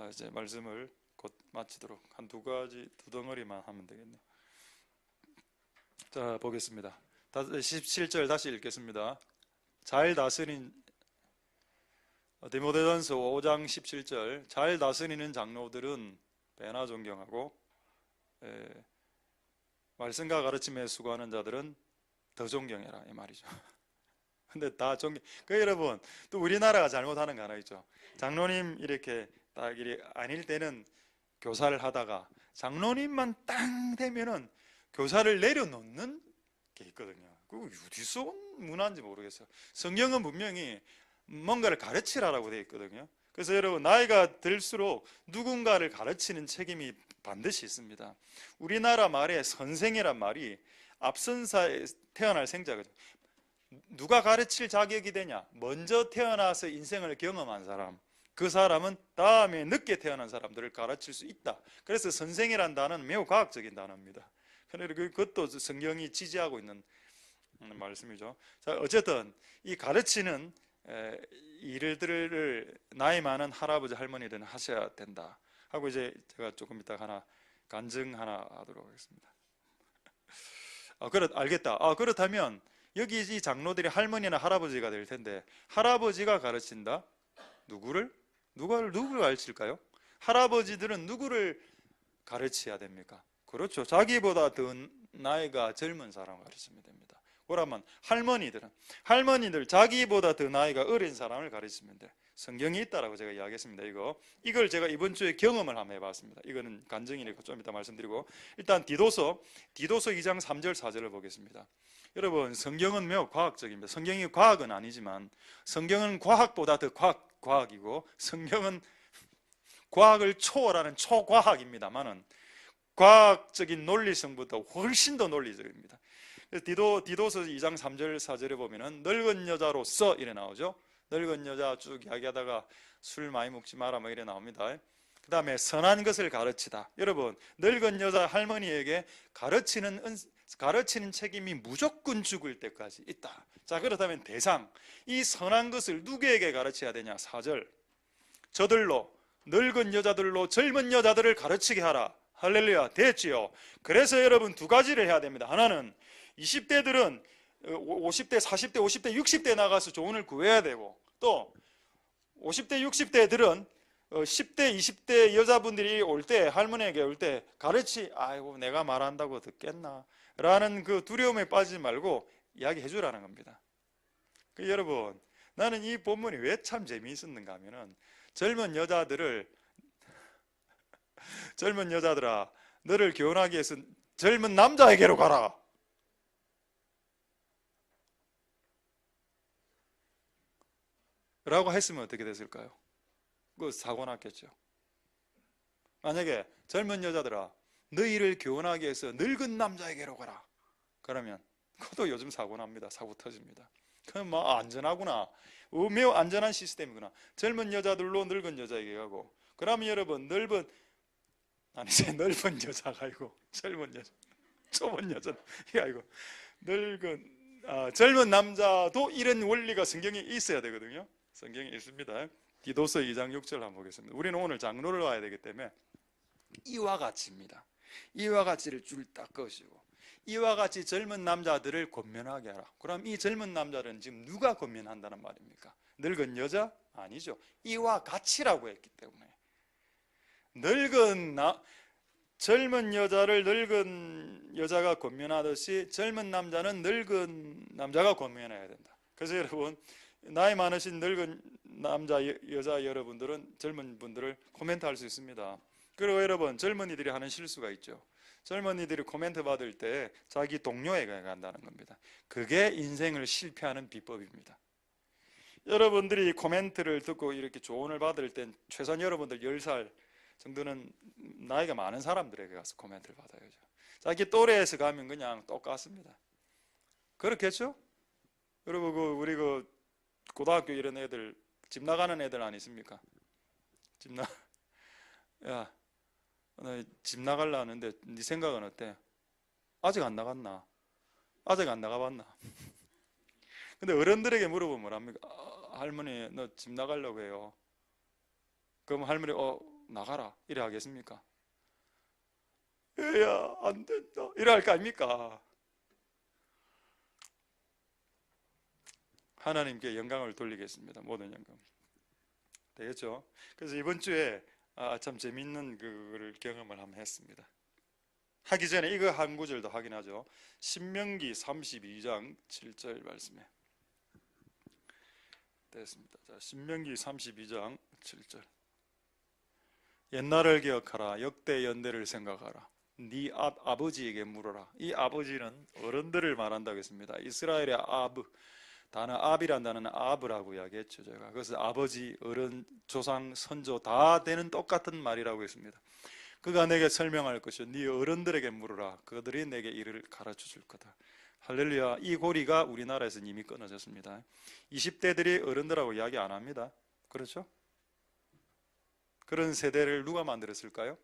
이제 말씀을 곧 마치도록 한 두 덩어리만 하면 되겠네요. 자, 보겠습니다. 17절 다시 읽겠습니다. 잘 다스린, 디모데전서 5장 17절, 잘 다스리는 장로들은 배나 존경하고 말씀과 가르침에 수고하는 자들은 더 존경해라, 이 말이죠. 근데 다 존경. 여러분, 또 우리나라가 잘못하는 거 하나 있죠. 장로님 이렇게 딱 이렇게 아닐 때는 교사를 하다가 장로님만 땅 되면은 교사를 내려놓는 게 있거든요. 그거 어디서 온 문화인지 모르겠어요. 성경은 분명히 뭔가를 가르치라라고 되어 있거든요. 그래서 여러분, 나이가 들수록 누군가를 가르치는 책임이 반드시 있습니다. 우리나라 말에 선생이란 말이 앞선사에 태어날 생자거든요. 누가 가르칠 자격이 되냐? 먼저 태어나서 인생을 경험한 사람, 그 사람은 다음에 늦게 태어난 사람들을 가르칠 수 있다. 그래서 선생이란 단어는 매우 과학적인 단어입니다. 그것도 성경이 지지하고 있는 말씀이죠. 자, 어쨌든 이 가르치는 일들을 나이 많은 할아버지 할머니들은 하셔야 된다 하고, 이제 제가 조금 이따 간증 하나 하도록 하겠습니다. 알겠다. 그렇다면 여기 이 장로들이 할머니나 할아버지가 될 텐데, 할아버지가 가르친다? 누구를 가르칠까요? 할아버지들은 누구를 가르쳐야 됩니까? 그렇죠. 자기보다 더 나이가 젊은 사람을 가르치면 됩니다. 그러면 할머니들 자기보다 더 나이가 어린 사람을 가르치면 돼. 성경이 있다라고 제가 이야기했습니다. 이걸 제가 이번 주에 경험을 한번 해봤습니다. 이거는 간증이니까 좀 이따 말씀드리고, 일단 디도서 2장 3절 4절을 보겠습니다. 여러분, 성경은 매우 과학적입니다. 성경이 과학은 아니지만 성경은 과학보다 더 과학이고, 성경은 과학을 초월하는 초과학입니다만은 과학적인 논리성보다 훨씬 더 논리적입니다. 디도서 2장 3절 4절에 보면은 늙은 여자로서 이래 나오죠. 늙은 여자 쭉 이야기하다가 술 많이 먹지 마라 뭐 이래 나옵니다. 그 다음에 선한 것을 가르치다. 여러분, 늙은 여자 할머니에게 가르치는 책임이 무조건 죽을 때까지 있다. 자, 그렇다면 대상, 이 선한 것을 누구에게 가르쳐야 되냐? 4절, 저들로, 늙은 여자들로 젊은 여자들을 가르치게 하라. 할렐루야, 됐지요? 그래서 여러분 두 가지를 해야 됩니다. 하나는 20대들은 50대, 40대, 50대, 60대 나가서 조언을 구해야 되고, 또 50대, 60대들은 10대, 20대 여자분들이 올 때, 할머니에게 올 때 아이고 내가 말한다고 듣겠나 라는 그 두려움에 빠지지 말고 이야기해 주라는 겁니다. 여러분, 나는 이 본문이 왜 참 재미있었는가 하면은, 젊은 여자들아, 너를 교훈하기 위해서 젊은 남자에게로 가라. 라고 했으면 어떻게 됐을까요? 그 사고 났겠죠. 만약에 젊은 여자들아, 너희를 교훈하기 위해서 늙은 남자에게로 가라. 그러면 그것도 요즘 사고 납니다. 사고 터집니다. 그럼 안전하구나. 매우 안전한 시스템이구나. 젊은 여자들로 늙은 여자에게 가고, 그러면 여러분 넓은 여자가 아니고 젊은 여자, 좁은 여자, 아이고 젊은 남자도 이런 원리가 성경에 있어야 되거든요. 성경에 있습니다. 디도서 2장 6절 한번 보겠습니다. 우리는 오늘 장로를 와야 되기 때문에 이와 같이입니다. 이와 같이를 줄 딱 것이고, 이와 같이 젊은 남자들을 권면하게 하라. 그럼 이 젊은 남자는 지금 누가 권면한다는 말입니까? 늙은 여자? 아니죠. 이와 같이라고 했기 때문에 젊은 여자를 늙은 여자가 권면하듯이 젊은 남자는 늙은 남자가 권면해야 된다. 그래서 여러분, 나이 많으신 늙은 남자, 여자 여러분들은 젊은 분들을 코멘트할 수 있습니다. 그리고 여러분, 젊은이들이 하는 실수가 있죠. 젊은이들이 코멘트 받을 때 자기 동료에게 간다는 겁니다. 그게 인생을 실패하는 비법입니다. 여러분들이 코멘트를 듣고 이렇게 조언을 받을 땐 최소한 여러분들 10살 정도는 나이가 많은 사람들에게 가서 코멘트를 받아야죠. 자기 또래에서 가면 그냥 똑같습니다. 그렇겠죠? 여러분, 우리 고등학교 이런 애들, 집 나가는 애들 아니십니까? 야, 너 집 나갈라 하는데 네 생각은 어때? 아직 안 나갔나? 아직 안 나가봤나? 근데 어른들에게 물어보면 뭐랍니까? 할머니, 너 집 나가려고 해요. 그럼 할머니, 나가라 이래 하겠습니까? 야, 안 된다 이래 할 거 아닙니까? 하나님께 영광을 돌리겠습니다. 모든 영광. 되겠죠? 그래서 이번 주에 참 재밌는 그거를 경험을 한번 했습니다. 하기 전에 이거 한 구절도 확인하죠. 신명기 32장 7절 말씀에 됐습니다. 자, 신명기 32장 7절. 옛날을 기억하라. 역대 연대를 생각하라. 네 아버지에게 물어라. 이 아버지는 어른들을 말한다고 했습니다. 이스라엘의 단어 압이라는 단어는 아브라고 이야기했죠. 제가 그래서 아버지, 어른, 조상, 선조 다 되는 똑같은 말이라고 했습니다. 그가 내게 설명할 것이요 네 어른들에게 물어라. 그들이 내게 이를 가르쳐 줄 거다. 할렐루야. 이 고리가 우리나라에서는 이미 끊어졌습니다. 20대들이 어른들하고 이야기 안 합니다. 그렇죠? 그런 세대를 누가 만들었을까요?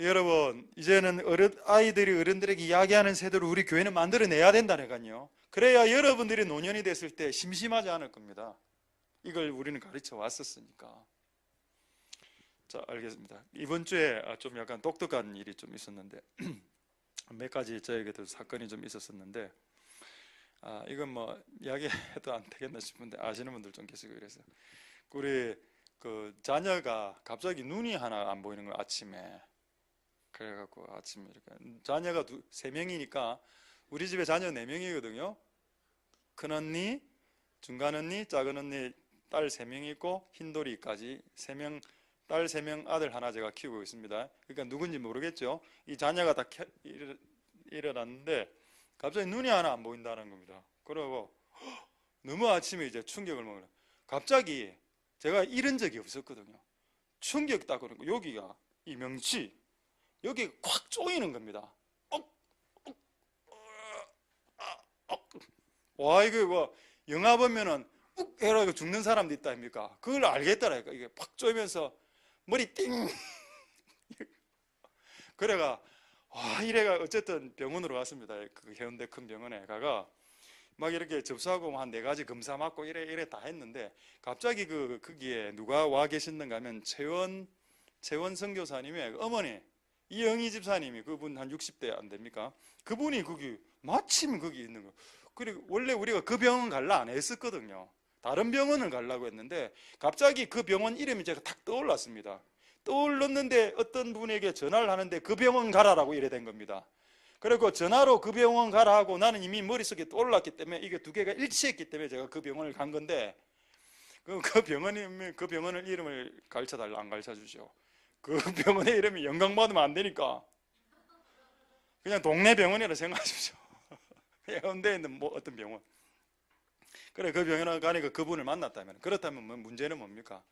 여러분, 이제는 아이들이 어른들에게 이야기하는 세대를 우리 교회는 만들어내야 된다니까요. 그래야 여러분들이 노년이 됐을 때 심심하지 않을 겁니다. 이걸 우리는 가르쳐 왔었으니까. 자, 알겠습니다. 이번 주에 좀 약간 독특한 일이 좀 있었는데 몇 가지 저에게도 사건이 좀 있었었는데, 이건 뭐 이야기해도 안 되겠나 싶은데 아시는 분들 좀 계시고 그래서, 우리 그 자녀가 갑자기 눈이 하나 안 보이는 거예요, 아침에. 그래갖고 아침에 이렇게 자녀가 세 명이니까, 우리 집에 자녀 네 명이거든요. 큰 언니, 중간 언니, 작은 언니, 딸 세 명이 있고 흰돌이까지 세 명, 딸 세 명, 아들 하나 제가 키우고 있습니다. 그러니까 누군지 모르겠죠. 이 자녀가 다 일어났는데 갑자기 눈이 하나 안 보인다는 겁니다. 그리고 너무 아침에 이제 충격을 먹으려. 갑자기 제가 이런 적이 없었거든요. 충격 딱 그러고 여기가 이 명치 여기 콱 쪼이는 겁니다. 와, 이거 뭐 영화 보면은 욱 해라고 죽는 사람도 있다 아닙니까? 그걸 알겠더라니까. 이게 팍 쪼이면서 머리 띵. 그래가 와, 이래가 어쨌든 병원으로 갔습니다. 그 해운대 큰 병원에 가가 막 이렇게 접수하고 한 4가지 검사 받고 이래 다 했는데, 갑자기 거기에 누가 와 계셨는가 하면 최원 선교사님의 어머니 이영희 집사님이, 그분 한 60대 안 됩니까? 그분이 거기 마침 거기 있는 거. 그리고 원래 우리가 그 병원 갈라 안 했었거든요. 다른 병원을 가려고 했는데 갑자기 그 병원 이름이 제가 탁 떠올랐습니다. 떠올랐는데 어떤 분에게 전화를 하는데 그 병원 가라라고 이래 된 겁니다. 그리고 전화로 그 병원 가라 하고 나는 이미 머릿속에 떠올랐기 때문에 이게 두 개가 일치했기 때문에 제가 그 병원을 간 건데, 그 병원을 이름을 가르쳐 달라 안 가르쳐 주죠. 그 병원의 이름이 영광받으면 안 되니까 그냥 동네 병원이라 생각하십시오. 해운대에 있는 뭐 어떤 병원. 그래, 그 병원에 가니까 그분을 만났다면, 그렇다면 뭐 문제는 뭡니까?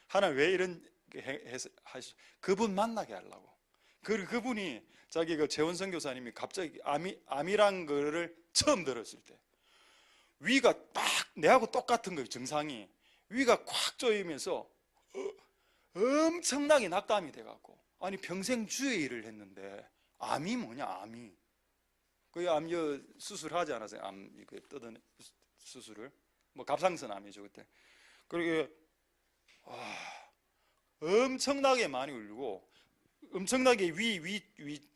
하나님 왜 이런 하시죠? 그분 만나게 하려고. 그분이 자기 그 재원 선교사님이 갑자기 암이란 거를 처음 들었을 때 위가 딱 내하고 똑같은 거예요. 증상이 위가 콱 조이면서 엄청나게 낙담이 돼갖고, 아니 평생 주의 일을 했는데 암이 뭐냐, 암이 그 암 수술하지 않았어요? 암 이거 뜯은 수술을 뭐 갑상선 암이죠 그때. 그리고 엄청나게 많이 울고 엄청나게 위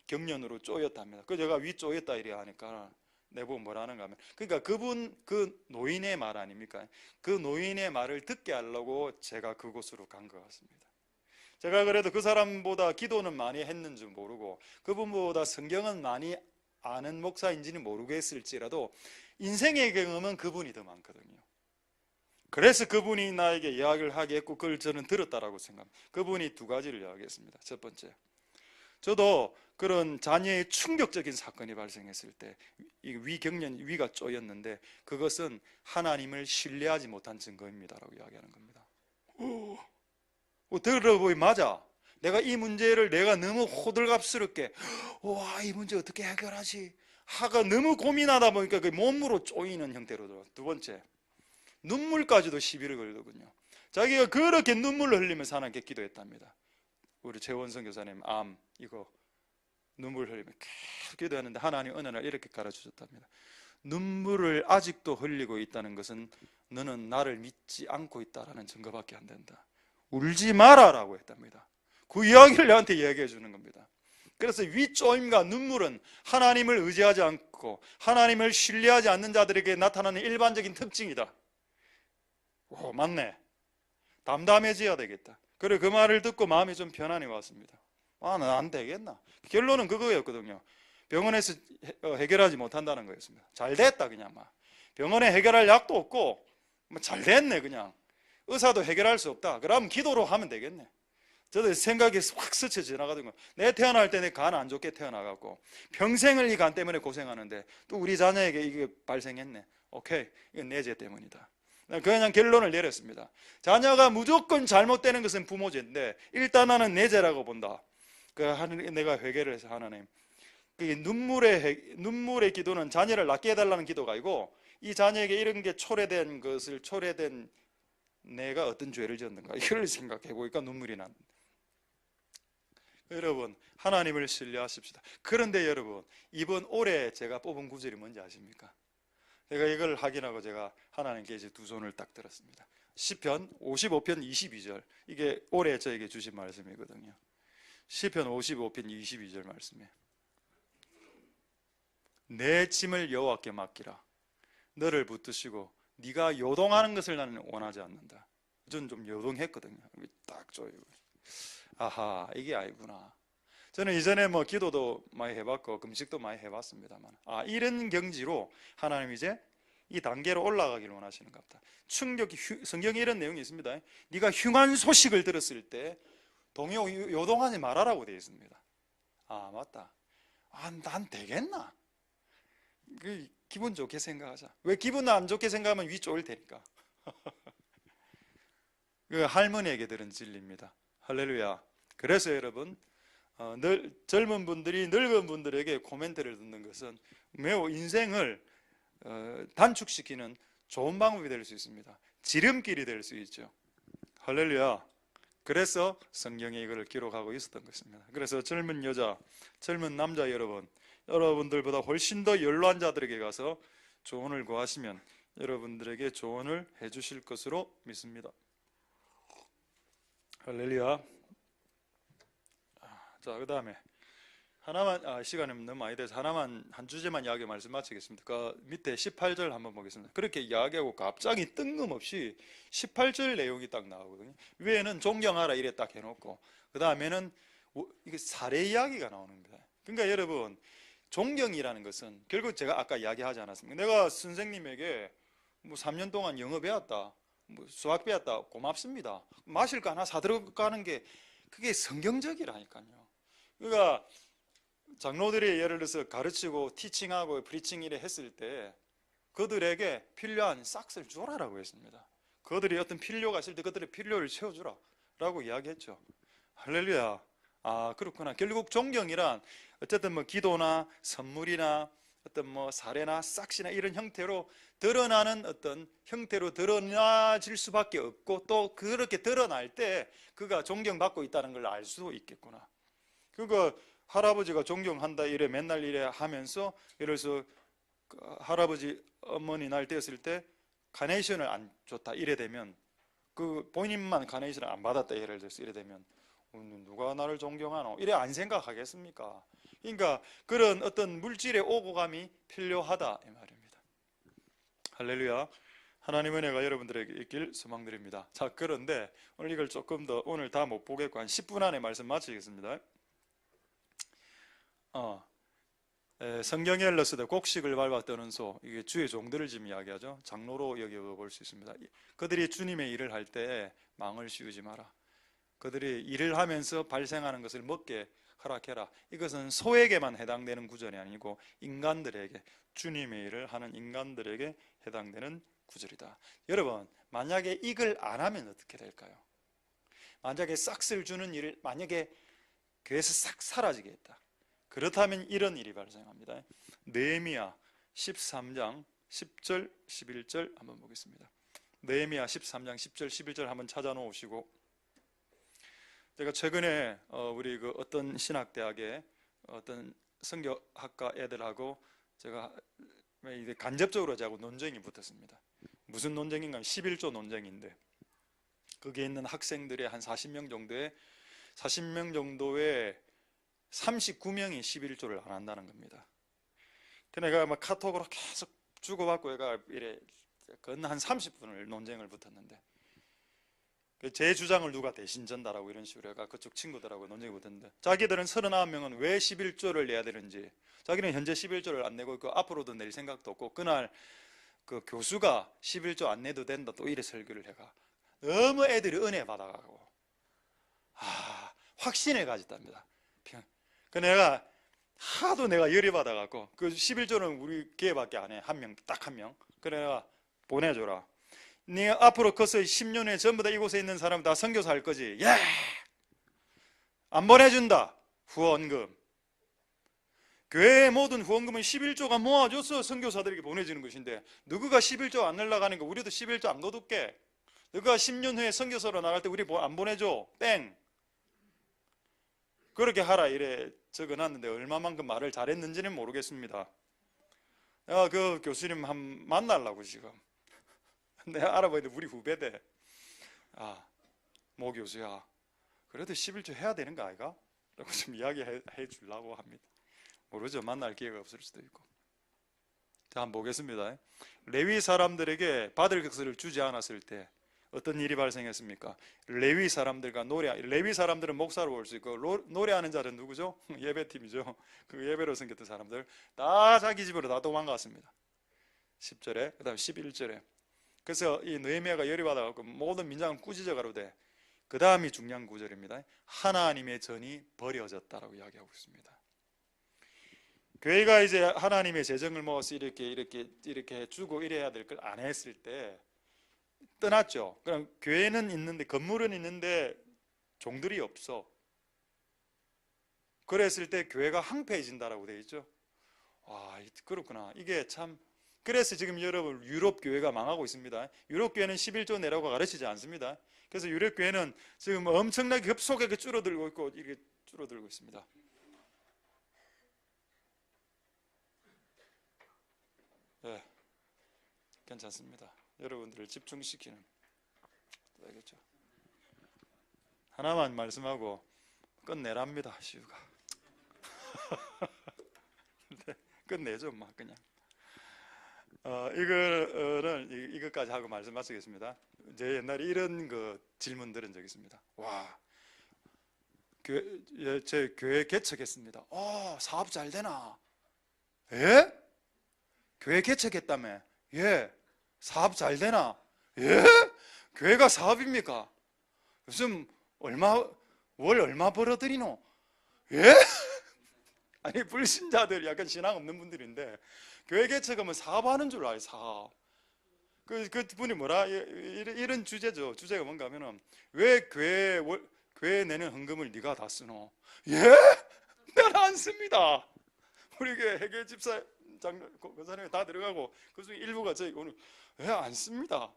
경련으로 쪼였답니다. 그 제가 위 쪼였다 이래 하니까 내보고 뭐라는가 하면, 그러니까 그 노인의 말 아닙니까? 그 노인의 말을 듣게 하려고 제가 그곳으로 간 것 같습니다. 제가 그래도 그 사람보다 기도는 많이 했는지 모르고 그분보다 성경은 많이 아는 목사인지는 모르겠을지라도 인생의 경험은 그분이 더 많거든요. 그래서 그분이 나에게 이야기를 하게 했고 그걸 저는 들었다라고 생각합니다. 그분이 2가지를 이야기했습니다. 첫 번째, 저도 그런 자녀의 충격적인 사건이 발생했을 때 위가 쪼였는데 그것은 하나님을 신뢰하지 못한 증거입니다라고 이야기하는 겁니다. 들어보니 맞아. 내가 이 문제를 내가 너무 호들갑스럽게 와, 이 문제 어떻게 해결하지 하가 너무 고민하다 보니까 그 몸으로 쪼이는 형태로 들어. 2번째, 눈물까지도 시비를 걸더군요. 자기가 그렇게 눈물을 흘리면서 하나님께 기도했답니다. 우리 재원 선교사님 암 이거 눈물 흘리며 계속 기도했는데 하나님 어느 날 이렇게 가르쳐줬답니다. 눈물을 아직도 흘리고 있다는 것은 너는 나를 믿지 않고 있다라는 증거밖에 안 된다. 울지 마라라고 했답니다. 그 이야기를 나한테 이야기해 주는 겁니다. 그래서 위쪼임과 눈물은 하나님을 의지하지 않고 하나님을 신뢰하지 않는 자들에게 나타나는 일반적인 특징이다. 오, 맞네. 담담해져야 되겠다. 그래, 그 말을 듣고 마음이 좀 편안히 왔습니다. 나 안 되겠나. 결론은 그거였거든요. 병원에서 해결하지 못한다는 거였습니다. 잘 됐다 그냥 막. 병원에 해결할 약도 없고 잘 됐네 그냥. 의사도 해결할 수 없다. 그럼 기도로 하면 되겠네. 저도 생각이 확 스쳐 지나가던 거. 내 태어날 때 내 간 안 좋게 태어나갖고 평생을 이 간 때문에 고생하는데 또 우리 자녀에게 이게 발생했네. 오케이, 이건 내 죄 때문이다. 그냥 결론을 내렸습니다. 자녀가 무조건 잘못되는 것은 부모 죄인데 일단 나는 내 죄라고 본다. 내가 회개를 해서 하나님, 눈물의 기도는 자녀를 낫게 해달라는 기도가 아니고 이 자녀에게 이런 게 초래된 내가 어떤 죄를 지었는가 이걸 생각해 보니까 눈물이 난. 여러분, 하나님을 신뢰하십시다. 그런데 여러분, 이번 올해 제가 뽑은 구절이 뭔지 아십니까? 제가 이걸 확인하고 제가 하나님께 이제 2 손을 딱 들었습니다. 시편 55편 22절. 이게 올해 저에게 주신 말씀이거든요. 시편 55편 22절 말씀이에요. 내 짐을 여호와께 맡기라. 너를 붙드시고 네가 요동하는 것을 나는 원하지 않는다. 저는 좀 요동했거든요. 딱 줘요. 아하, 이게 아니구나. 저는 이전에 뭐 기도도 많이 해봤고 금식도 많이 해봤습니다만, 이런 경지로 하나님 이제 이 단계로 올라가기를 원하시는가 보다. 성경에 이런 내용이 있습니다. 네가 흉한 소식을 들었을 때 요동하지 말아라고 되어 있습니다. 맞다. 난 되겠나? 기분 좋게 생각하자. 왜 기분 안 좋게 생각하면 위 쫄 테니까. 그 할머니에게 들은 진리입니다. 할렐루야. 그래서 여러분, 젊은 분들이 늙은 분들에게 코멘트를 듣는 것은 매우 인생을 단축시키는 좋은 방법이 될 수 있습니다. 지름길이 될 수 있죠. 할렐루야. 그래서 성경에 이걸 기록하고 있었던 것입니다. 그래서 젊은 여자, 젊은 남자 여러분들보다 훨씬 더 연로한 자들에게 가서 조언을 구하시면 여러분들에게 조언을 해주실 것으로 믿습니다. 할렐루야. 자, 그 다음에 하나만, 시간이 너무 많이 돼서 한 주제만 이야기 말씀 마치겠습니다. 그 밑에 18절 한번 보겠습니다. 그렇게 이야기하고 갑자기 뜬금없이 18절 내용이 딱 나오거든요. 위에는 존경하라 이래 딱 해놓고 그 다음에는 이게 사례 이야기가 나오는 거예요. 그러니까 여러분, 존경이라는 것은 결국 제가 아까 이야기하지 않았습니까? 내가 선생님에게 뭐 3년 동안 영어 배웠다, 뭐 수학 배웠다, 고맙습니다. 마실 거 하나 사들어가는 게 그게 성경적이라니까요. 그러니까 장로들이 예를 들어서 가르치고 티칭하고 프리칭 이래 했을 때 그들에게 필요한 싹스를 주라라고 했습니다. 그들이 어떤 필요가 있을 때 그들의 필요를 채워주라 라고 이야기했죠. 할렐루야. 그렇구나. 결국 존경이란 어쨌든 뭐 기도나 선물이나 어떤 뭐 사례나 싹시나 이런 형태로 드러나는 어떤 형태로 드러나질 수밖에 없고, 또 그렇게 드러날 때 그가 존경받고 있다는 걸 알 수도 있겠구나. 그러니까 할아버지가 존경한다 이래 맨날 이래 하면서, 예를 들어서 할아버지 어머니 날 되었을 때 카네이션을 안 줬다 이래 되면, 그 본인만 카네이션을 안 받았다 예를 들어서 이래 되면 누가 나를 존경하노 이래 안 생각하겠습니까? 그러니까 그런 어떤 물질의 오고감이 필요하다 이 말입니다. 할렐루야. 하나님의 은혜가 여러분들에게 있길 소망드립니다. 자, 그런데 오늘 이걸 조금 더, 오늘 다 못 보겠고 한 10분 안에 말씀 마치겠습니다. 성경에 흘렀을 때 곡식을 밟아 떠는 소, 이게 주의 종들을 지금 이야기하죠. 장로로 여겨볼 수 있습니다. 그들이 주님의 일을 할 때 망을 씌우지 마라. 그들이 일을 하면서 발생하는 것을 먹게 허락해라. 이것은 소에게만 해당되는 구절이 아니고 인간들에게, 주님의 일을 하는 인간들에게 해당되는 구절이다. 여러분, 만약에 이걸 안 하면 어떻게 될까요? 만약에 싹스를 주는 일을 만약에 교회에서 싹 사라지게 했다. 그렇다면 이런 일이 발생합니다. 느헤미야 13장 10절 11절 한번 보겠습니다. 느헤미야 13장 10절 11절 한번 찾아 놓으시고, 제가 최근에 우리 그 어떤 신학대학에 어떤 선교학과 애들하고 제가 간접적으로 저하고 논쟁이 붙었습니다. 무슨 논쟁인가 하면 11조 논쟁인데, 거기에 있는 학생들의 한 40명 정도의 39명이 11조를 안 한다는 겁니다. 내가 막 카톡으로 계속 주고받고 얘가 이래 건 한 30분을 논쟁을 붙었는데, 제 주장을 누가 대신 전달하고 이런 식으로 해가 그쪽 친구들하고 논쟁이 붙었는데, 자기들은 39명은 왜 11조를 내야 되는지, 자기는 현재 11조를 안 내고 있고 앞으로도 낼 생각도 없고, 그날 그 교수가 11조 안 내도 된다 또 이래 설교를 해가 너무 애들이 은혜 받아가고 확신을 가졌답니다. 그 내가 하도 내가 열이 받아갖고, 그 11조는 우리 교회밖에 안 해. 딱 한 명. 그래 내가 보내줘라. 네 앞으로 커서 10년 후에 전부 다 이곳에 있는 사람 다 선교사 할 거지. 예! 안 보내준다. 후원금. 교회의 모든 후원금은 11조가 모아줘서 선교사들에게 보내주는 것인데, 누구가 11조 안 내려고 하니까 우리도 11조 안 거둘게. 누가 10년 후에 선교사로 나갈 때 우리 안 보내줘. 땡. 그렇게 하라 이래 적어놨는데 얼마만큼 말을 잘했는지는 모르겠습니다. 내가 그 교수님 만나려고 지금 내가 알아보니까 우리 후배대. 모 교수야, 그래도 11조 해야 되는 거 아이가? 라고 좀 이야기해 주려고 합니다. 모르죠. 만날 기회가 없을 수도 있고. 자, 한번 보겠습니다. 레위 사람들에게 받을 것을 주지 않았을 때 어떤 일이 발생했습니까? 레위 사람들과 레위 사람들은 목사로 볼 수 있고, 노래하는 자는 누구죠? 예배팀이죠. 그 예배로 생겼던 사람들 다 자기 집으로 다 도망갔습니다. 10절에, 그 다음 11절에. 그래서 이 느헤미야가 열이 받아갖고 모든 민장은 꾸짖어 가로되, 그 다음이 중요한 구절입니다. 하나님의 전이 버려졌다라고 이야기하고 있습니다. 교회가 이제 하나님의 재정을 모아서 이렇게 주고 이래야 될 걸 안 했을 때 떠났죠. 그럼 교회는 있는데, 건물은 있는데 종들이 없어. 그랬을 때 교회가 황폐해진다라고 되어 있죠. 와, 그렇구나. 이게 참. 그래서 지금 여러분 유럽 교회가 망하고 있습니다. 유럽 교회는 11조 내라고 가르치지 않습니다. 그래서 유럽 교회는 지금 엄청나게 급속하게 줄어들고 있고, 이렇게 줄어들고 있습니다. 네, 괜찮습니다. 여러분들을 집중시키는, 알겠죠? 하나만 말씀하고 끝내랍니다. 시우가. 네, 끝내죠, 막 그냥. 이거까지 하고 말씀 마치겠습니다. 제 옛날에 이런 그 질문 들은 적 있습니다. 와, 제 교회 개척했습니다. 사업 잘 되나? 예? 교회 개척했다며? 예. 사업 잘 되나? 예? 교회가 사업입니까? 요즘 월 얼마 벌어들이노? 예? 아니, 불신자들, 약간 신앙 없는 분들인데 교회 개척하면 사업하는 줄 알아요. 사업. 그 분이 이런 주제죠. 주제가 뭔가 하면은, 왜 교회 내는 헌금을 네가 다 쓰노? 예? 내가 안 씁니다. 우리 교회 회계 집사 그 사람이 다 들어가고 그 중에 일부가 저희 오늘 왜 안 씁니다.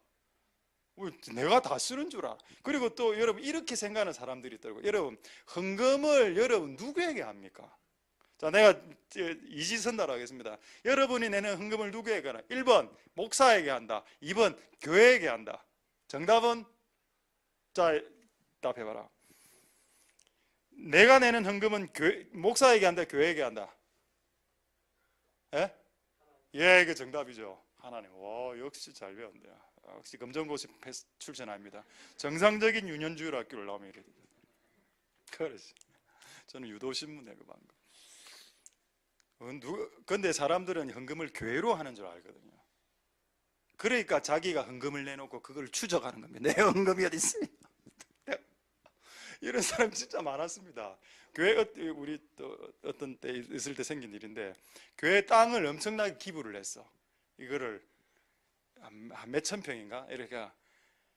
내가 다 쓰는 줄 알아. 그리고 또 여러분 이렇게 생각하는 사람들이 있더라고요. 여러분, 헌금을 여러분 누구에게 합니까? 자, 내가 이지선다로 하겠습니다. 여러분이 내는 헌금을 누구에게 하나? 1번 목사에게 한다. 2번 교회에게 한다. 정답은? 자, 답해봐라. 내가 내는 헌금은 목사에게 한다, 교회에게 한다? 예? 예, 그 정답이죠. 하나님. 와, 역시 잘 배웠네요. 역시 검정고시 출신 아닙니다. 정상적인 유년주의로 학교를 나오면 이래. 그렇지. 저는 유도신문에 그 방금. 근데 사람들은 헌금을 교회로 하는 줄 알거든요. 그러니까 자기가 헌금을 내놓고 그걸 추적하는 겁니다. 내 헌금이 어디 있어요? 이런 사람 진짜 많았습니다. 교회, 우리 또 어떤 때 있을 때 생긴 일인데, 교회 땅을 엄청나게 기부를 했어. 이거를 몇천 평인가 이렇게.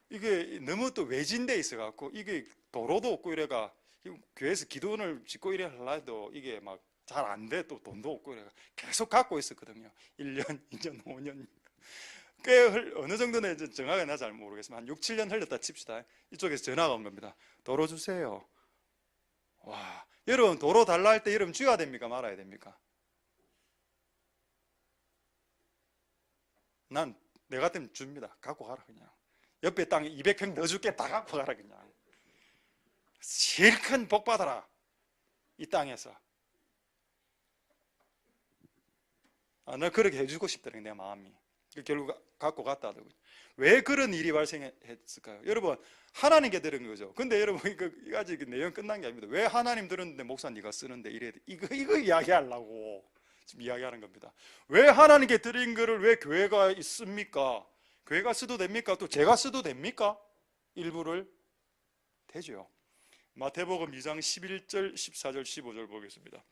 이게 너무 또 외진데 있어갖고 이게 도로도 없고 이래가 교회에서 기도원을 짓고 이래 하려도 이게 막 잘 안 돼. 또 돈도 없고 이래가 계속 갖고 있었거든요. 1년, 2년, 5년. 꽤 어느 정도는 정확하게 나 잘 모르겠지만 한 6, 7년 흘렀다 칩시다. 이쪽에서 전화가 온 겁니다. 도로 주세요. 와, 여러분 도로 달라 할 때 여러분 줘야 됩니까? 말아야 됩니까? 난 내 같으면 줍니다. 갖고 가라 그냥. 옆에 땅에 200평 더 줄게. 다 갖고 가라 그냥. 제일 큰 복 받아라 이 땅에서. 나 그렇게 해주고 싶더라고요. 내 마음이. 결국 갖고 갔다 하더군요. 왜 그런 일이 발생했을까요? 여러분, 하나님께 들은 거죠. 근데 여러분, 이거 아직 내용 끝난 게 아닙니다. 왜 하나님 들었는데 목사 네가 쓰는데 이래? 이거 이야기하려고 지금 이야기하는 겁니다. 왜 하나님께 드린 거를 왜 교회가 있습니까? 교회가 써도 됩니까? 또 제가 써도 됩니까? 일부를? 되죠. 마태복음 2장 11절, 14절, 15절 보겠습니다.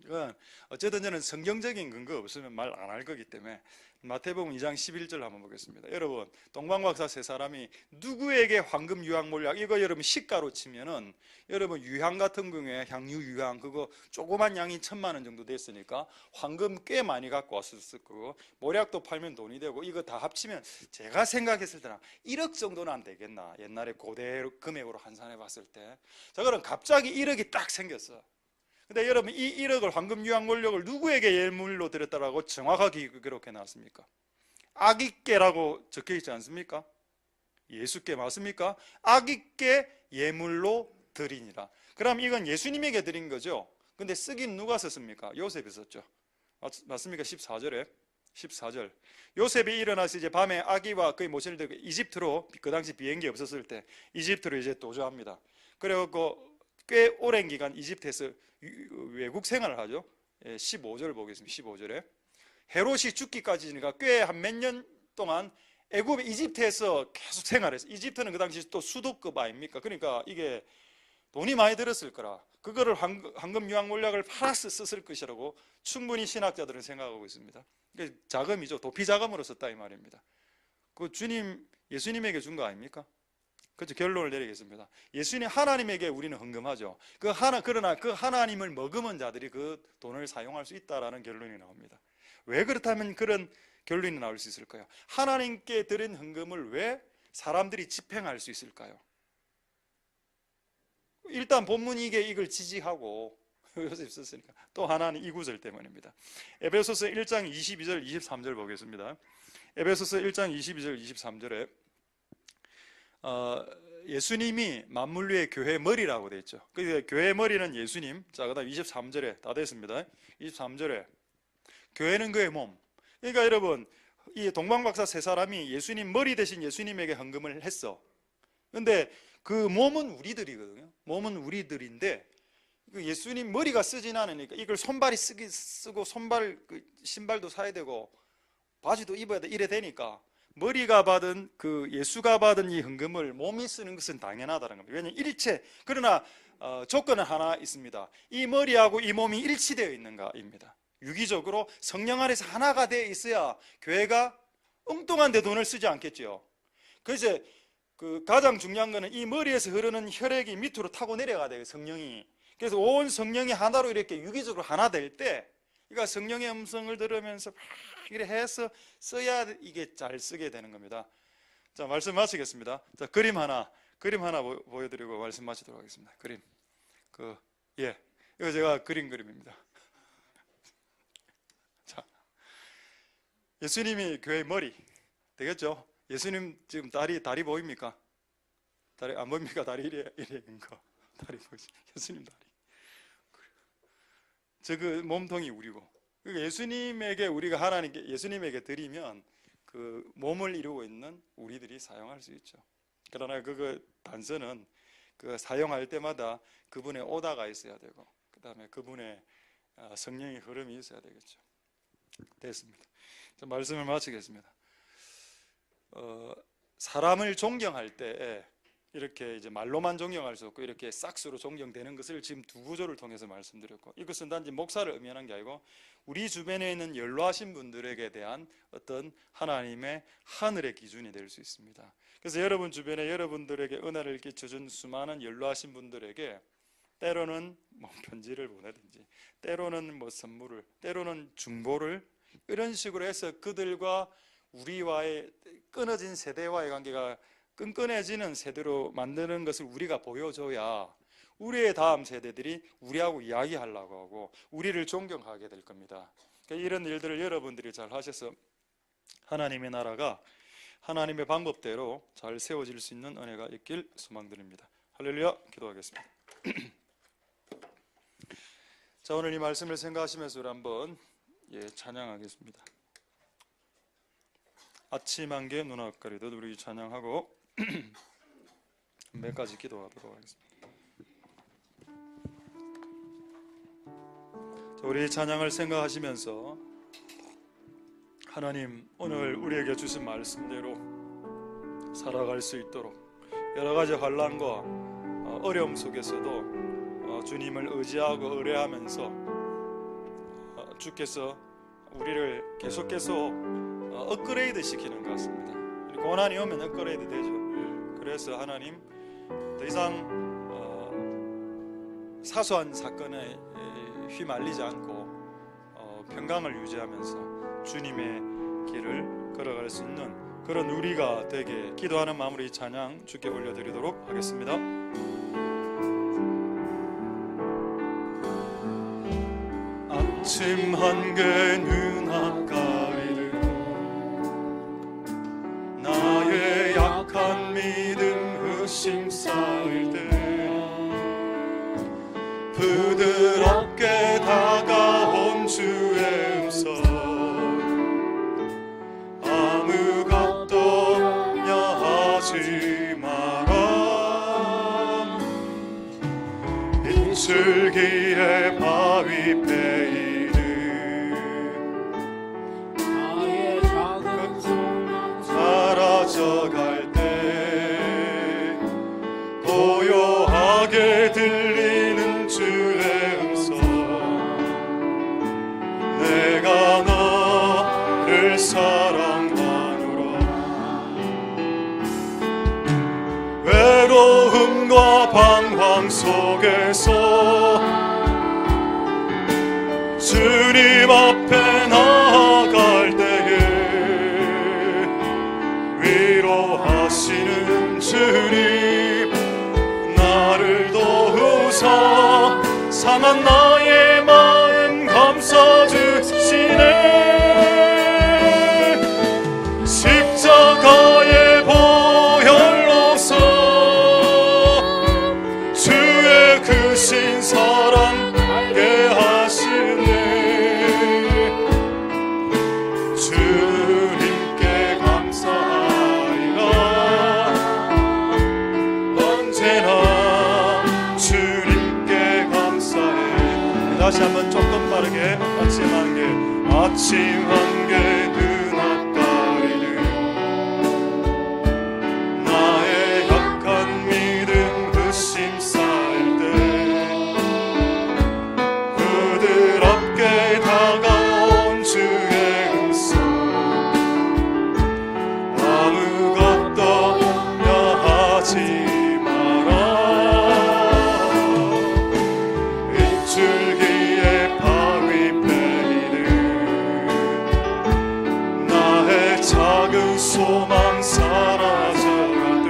이건 어쨌든 저는 성경적인 근거 없으면 말 안 할 거기 때문에 마태복음 2장 11절 한번 보겠습니다. 여러분, 동방박사 세 사람이 누구에게 황금 유향 몰약, 이거 여러분 시가로 치면은 여러분 유향 같은 경우에 향유 유향 그거 조그만 양이 1,000만 원 정도 됐으니까 황금 꽤 많이 갖고 왔었을 거고, 몰약도 팔면 돈이 되고, 이거 다 합치면 제가 생각했을 때는 1억 정도는 안 되겠나. 옛날에 고대 금액으로 환산해 봤을 때. 자, 그럼 갑자기 1억이 딱 생겼어. 근데 여러분, 이 1억을 황금 유향 몰약을 누구에게 예물로 드렸다라고 정확하게 기록해 놨습니까? 아기께라고 적혀 있지 않습니까? 예수께 맞습니까? 아기께 예물로 드리니라. 그럼 이건 예수님에게 드린 거죠. 근데 쓰긴 누가 썼습니까? 요셉이 썼죠. 맞습니까? 14절에 14절. 요셉이 일어나서 이제 밤에 아기와 그의 모친을 들고 이집트로, 그 당시 비행기 없었을 때 이집트로 이제 도주합니다. 그래갖고 꽤 오랜 기간 이집트에서 외국 생활을 하죠. 15절 보겠습니다. 15절에 헤롯이 죽기까지니까 꽤 한 몇 년 동안 애굽 이집트에서 계속 생활했어요. 이집트는 그 당시 또 수도급 아닙니까? 그러니까 이게 돈이 많이 들었을 거라, 그거를 황금 유황 몰약을 팔아서 썼을 것이라고 충분히 신학자들은 생각하고 있습니다. 자금이죠. 도피 자금으로 썼다 이 말입니다. 그 주님, 예수님에게 준 거 아닙니까? 그렇죠. 결론을 내리겠습니다. 예수님, 하나님에게 우리는 헌금하죠. 그러나 그 하나님을 머금은 자들이 그 돈을 사용할 수 있다라는 결론이 나옵니다. 왜 그렇다면 그런 결론이 나올 수 있을까요? 하나님께 드린 헌금을 왜 사람들이 집행할 수 있을까요? 일단 본문이 이걸 지지하고 요셉 썼으니까 또 하나는 이 구절 때문입니다. 에베소서 1장 22절 23절 보겠습니다. 에베소서 1장 22절 23절에 예수님이 만물 위의 교회의 머리라고 되어 있죠. 그 교회의 머리는 예수님. 자, 그다음 23절에 다 됐습니다. 23절에 교회는 그의 몸. 그러니까 여러분, 이 동방박사 세 사람이 예수님 머리 대신 예수님에게 헌금을 했어. 근데 그 몸은 우리들이거든요. 몸은 우리들인데 예수님 머리가 쓰진 않으니까 이걸 손발이 쓰고 손발 신발도 사야 되고 바지도 입어야 돼, 이래 되니까 머리가 받은 그 예수가 받은 이 헌금을 몸이 쓰는 것은 당연하다는 겁니다. 왜냐하면 일체. 그러나 조건은 하나 있습니다. 이 머리하고 이 몸이 일치되어 있는가입니다. 유기적으로 성령 안에서 하나가 되어 있어야 교회가 엉뚱한 데 돈을 쓰지 않겠죠. 그래서 그 가장 중요한 거는 이 머리에서 흐르는 혈액이 밑으로 타고 내려가야 돼요, 성령이. 그래서 온 성령이 하나로 이렇게 유기적으로 하나 될 때, 그러니까 성령의 음성을 들으면서 막 이렇게 해서 써야 이게 잘 쓰게 되는 겁니다. 자, 말씀 마치겠습니다. 자, 그림 하나 보여드리고 말씀 마치도록 하겠습니다. 그림. 이거 제가 그림입니다. 자, 예수님이 교회의 머리 되겠죠? 예수님 지금 다리 보입니까? 다리 안 보입니까? 다리 이래 있는 거. 다리 보이지? 예수님 다리. 그 몸통이 우리고. 예수님에게 우리가 하나님께 예수님에게 드리면 그 몸을 이루고 있는 우리들이 사용할 수 있죠. 그러나 그 단서는 그 사용할 때마다 그분의 오다가 있어야 되고, 그 다음에 그분의 성령의 흐름이 있어야 되겠죠. 됐습니다. 자, 말씀을 마치겠습니다. 사람을 존경할 때 이렇게 이제 말로만 존경할 수 없고 이렇게 싹수로 존경되는 것을 지금 두 구조를 통해서 말씀드렸고, 이것은 단지 목사를 의미하는 게 아니고 우리 주변에 있는 연로하신 분들에게 대한 어떤 하나님의 하늘의 기준이 될 수 있습니다. 그래서 여러분 주변에 여러분들에게 은혜를 끼쳐준 수많은 연로하신 분들에게 때로는 뭐 편지를 보내든지, 때로는 뭐 선물을, 때로는 중보를, 이런 식으로 해서 그들과 우리와의 끊어진 세대와의 관계가 끈끈해지는 세대로 만드는 것을 우리가 보여줘야 우리의 다음 세대들이 우리하고 이야기하려고 하고 우리를 존경하게 될 겁니다. 그러니까 이런 일들을 여러분들이 잘 하셔서 하나님의 나라가 하나님의 방법대로 잘 세워질 수 있는 은혜가 있길 소망드립니다. 할렐루야. 기도하겠습니다. 자, 오늘 이 말씀을 생각하시면서 우리 한번 찬양하겠습니다. 아침 안개 눈앞 가리듯 우리 찬양하고 몇 가지 기도하도록 하겠습니다. 자, 우리 찬양을 생각하시면서 하나님, 오늘 우리에게 주신 말씀대로 살아갈 수 있도록 여러 가지 환난과 어려움 속에서도 주님을 의지하고 의뢰하면서 주께서 우리를 계속해서 업그레이드 시키는 것 같습니다. 고난이 오면 업그레이드 되죠. 그래서 하나님, 더 이상 사소한 사건에 휘말리지 않고 평강을 유지하면서 주님의 길을 걸어갈 수 있는 그런 우리가 되게 기도하는 마음으로 이 찬양 주께 올려드리도록 하겠습니다. 아침 한개 눈앞 가리듯 나의 약한 믿음 의심 쌓을 때 부드럽게 다가온 주의 음성 하지 마라. 이슬기의 바위 베이는 나의 작은 소망 사라져갈 때 고요하게 들리는 주의 음성, 내가 너를 사랑하노라. 외로움과 방황 속에서 주님 앞에 나아갈 때에 위로하시는 주님, 나를 도우사 상한 나의 마음 감싸주시네. 십자가의 보혈로서 주의 크신 사랑 알게 하시네. 주님께 감사하리라. 언제나 주님께 감사해. 다시 한번 조금 빠르게 아침 한개, 아침 한개 눈앞가리는 나의 약한 믿음 의심 쌓일 때 부드럽게 다가온 주의 음성, 아무것도 염려하지 마라. 이줄기의 바위 베이는 나의 작은 소망 사라져가되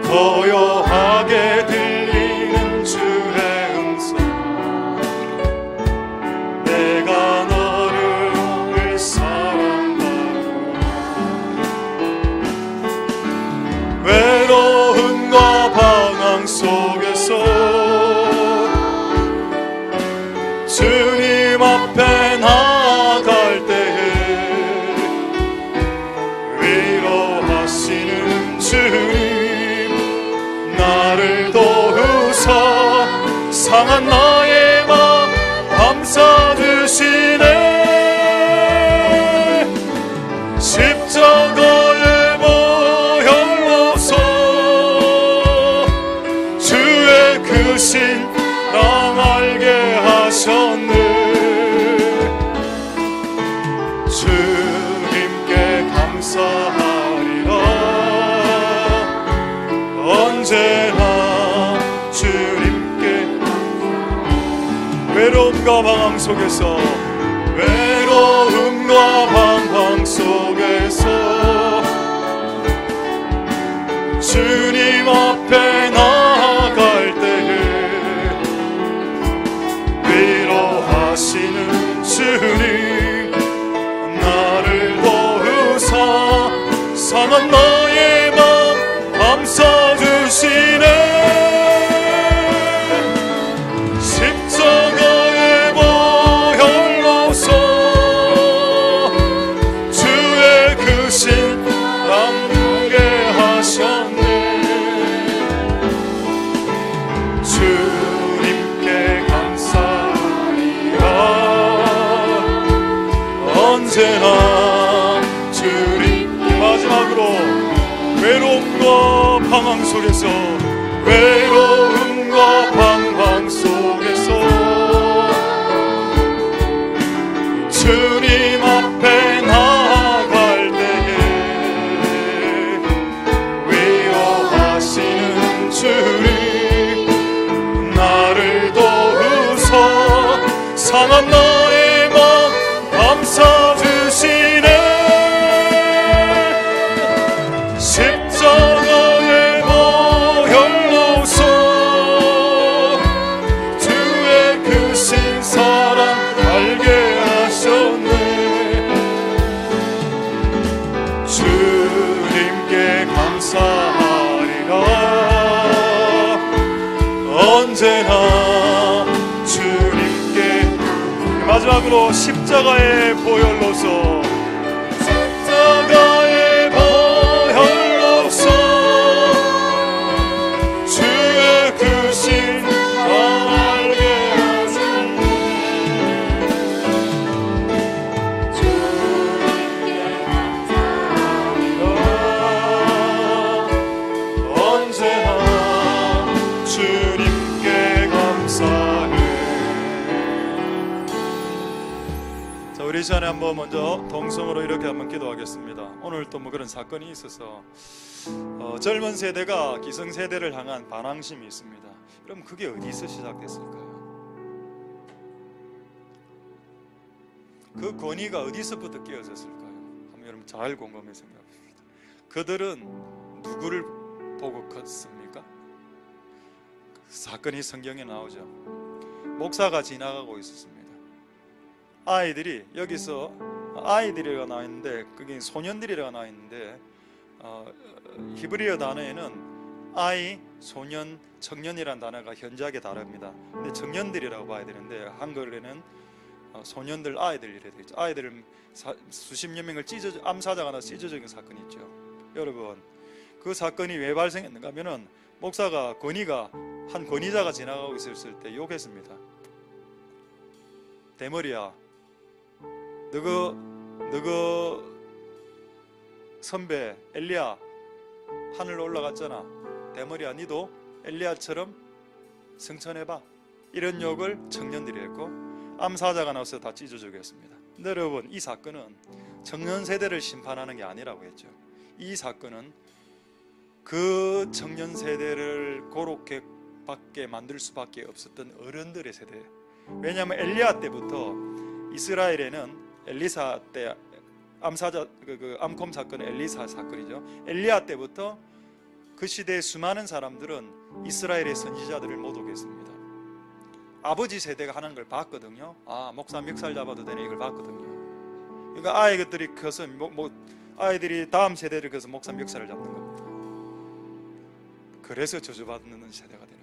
고요하게 들리는 주의 음성, 내가 너를 사랑하고. 외로움과 방황 속에서 주님 앞에 나아갈 때에 위로하시는 주님, 나를 도우사 상한 나의 마음 감싸주시네. 십자가의 보혈로서 주의 크신 사랑 알게 하셨네. 주님께 감사하리라. 언제나 주님께. 외로움과 방황 속에서, 외로움과 방황 속에서 주님 앞에 나아갈 때에 위로하시는 주님, 나를 도우사 상한 나의 마음 감싸주시네. 십자가의 보혈로서 주의 크신 남게 하셨네. 주님께 감사하리라. 언제나 주님께. 마지막으로 외로움과 방황 속에서, 외로움과 방황 속에서 주님 앞에 나아갈 때에 위로하시는 주님, 나를 도우사 상한 나의 마음 감싸주시네. 십자가의 보혈로서 주의 크신 사랑 알게 하셨네. 주님께 감사하리라. 언제나 주님께. 마지막으로 십자가의 보혈로서, 십자가의 보혈로서 우리 시간에 한번 먼저 동성으로 이렇게 한번 기도하겠습니다. 오늘 또 뭐 그런 사건이 있어서 젊은 세대가 기성세대를 향한 반항심이 있습니다. 그럼 그게 어디서 시작됐을까요? 그 권위가 어디서부터 깨어졌을까요? 한번 여러분 잘 곰곰이 생각합시다. 그들은 누구를 보고 컸습니까? 사건이 성경에 나오죠. 목사가 지나가고 있었습니다. 아이들이, 여기서 아이들이라고 나와 있는데 그게 소년들이라고 나와 있는데 히브리어 단어에는 아이, 소년, 청년이라는 단어가 현저하게 다릅니다. 근데 청년들이라고 봐야 되는데 한글에는 소년들, 아이들 이래 되죠. 아이들을 수십여 명을 암살자가 하나 찢어 죽인 사건이 있죠. 여러분, 그 사건이 왜 발생했는가 하면은 목사가 한 권위자가 지나가고 있었을 때 욕했습니다. 대머리야, 너거 선배 엘리야 하늘 올라갔잖아. 대머리야, 니도 엘리야처럼 승천해봐. 이런 욕을 청년들이 했고 암사자가 나와서 다 찢어 죽였습니다. 근데 여러분, 이 사건은 청년 세대를 심판하는 게 아니라고 했죠. 이 사건은 그 청년 세대를 고롭게 받게 만들 수밖에 없었던 어른들의 세대. 왜냐하면 엘리야 때부터 이스라엘에는 엘리사 때 암사자 암콤 사건은 엘리사 사건이죠. 엘리야 때부터 그 시대의 수많은 사람들은 이스라엘의 선지자들을 모독했습니다. 아버지 세대가 하는 걸 봤거든요. 목사 멱살 잡아도 되네, 이걸 봤거든요. 그러니까 아이들이 커서 아이들이 다음 세대를 커서 목사 멱살을 잡는 겁니다. 그래서 저주받는 세대가 되는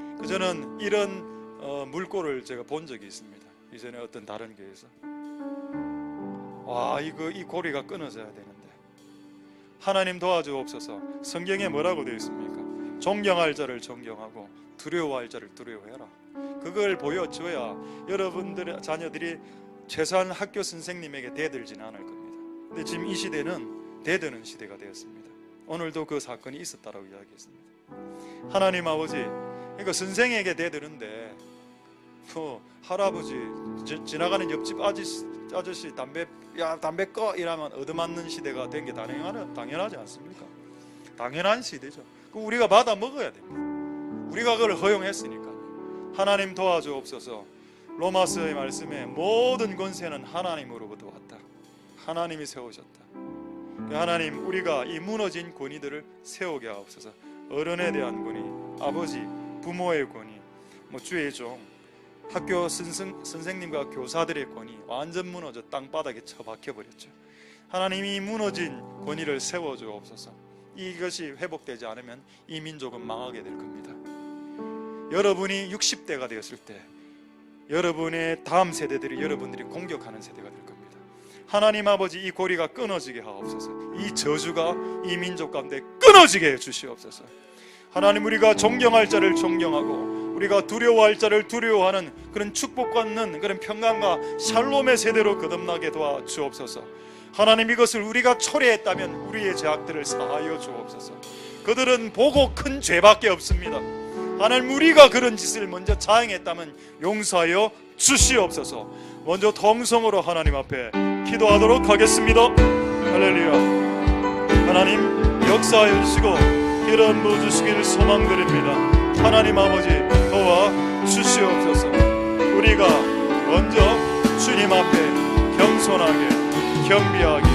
겁니다. 저는 이런 물꼬를 제가 본 적이 있습니다. 이전에 어떤 다른 교회에서 이 고리가 끊어져야 되는데 하나님 도와주옵소서. 성경에 뭐라고 되어 있습니까? 존경할 자를 존경하고 두려워할 자를 두려워해라. 그걸 보여줘야 여러분들의 자녀들이 최소한 학교 선생님에게 대들지는 않을 겁니다. 근데 지금 이 시대는 대드는 시대가 되었습니다. 오늘도 그 사건이 있었다라고 이야기했습니다. 하나님 아버지, 그러니까 선생에게 대드는데 할아버지, 지나가는 옆집 아저씨 담배 꺼 이러면 얻어맞는 시대가 된 게 당연하지 않습니까? 당연한 시대죠. 우리가 받아 먹어야 됩니다. 우리가 그걸 허용했으니까. 하나님 도와주옵소서. 로마서의 말씀에 모든 권세는 하나님으로부터 왔다. 하나님이 세우셨다. 하나님, 우리가 이 무너진 권위들을 세우게 하옵소서. 어른에 대한 권위, 아버지, 부모의 권위, 주의 종, 학교 선생님과 교사들의 권위 완전 무너져 땅바닥에 처박혀버렸죠. 하나님이 무너진 권위를 세워주옵소서. 이것이 회복되지 않으면 이 민족은 망하게 될 겁니다. 여러분이 60대가 되었을 때 여러분의 다음 세대들이 여러분들이 공격하는 세대가 될 겁니다. 하나님 아버지, 이 고리가 끊어지게 하옵소서. 이 저주가 이 민족 가운데 끊어지게 해주시옵소서. 하나님, 우리가 존경할 자를 존경하고 우리가 두려워할 자를 두려워하는 그런 축복받는 그런 평강과 샬롬의 세대로 거듭나게 도와주옵소서. 하나님, 이것을 우리가 초래했다면 우리의 죄악들을 사하여 주옵소서. 그들은 보고 큰 죄밖에 없습니다. 하나님, 우리가 그런 짓을 먼저 자행했다면 용서하여 주시옵소서. 먼저 통성으로 하나님 앞에 기도하도록 하겠습니다. 할렐루야. 하나님, 역사하여 주시고 기름 부어주시기를 소망드립니다. 하나님 아버지, 도와 주시옵소서. 우리가 먼저 주님 앞에 겸손하게, 겸비하게,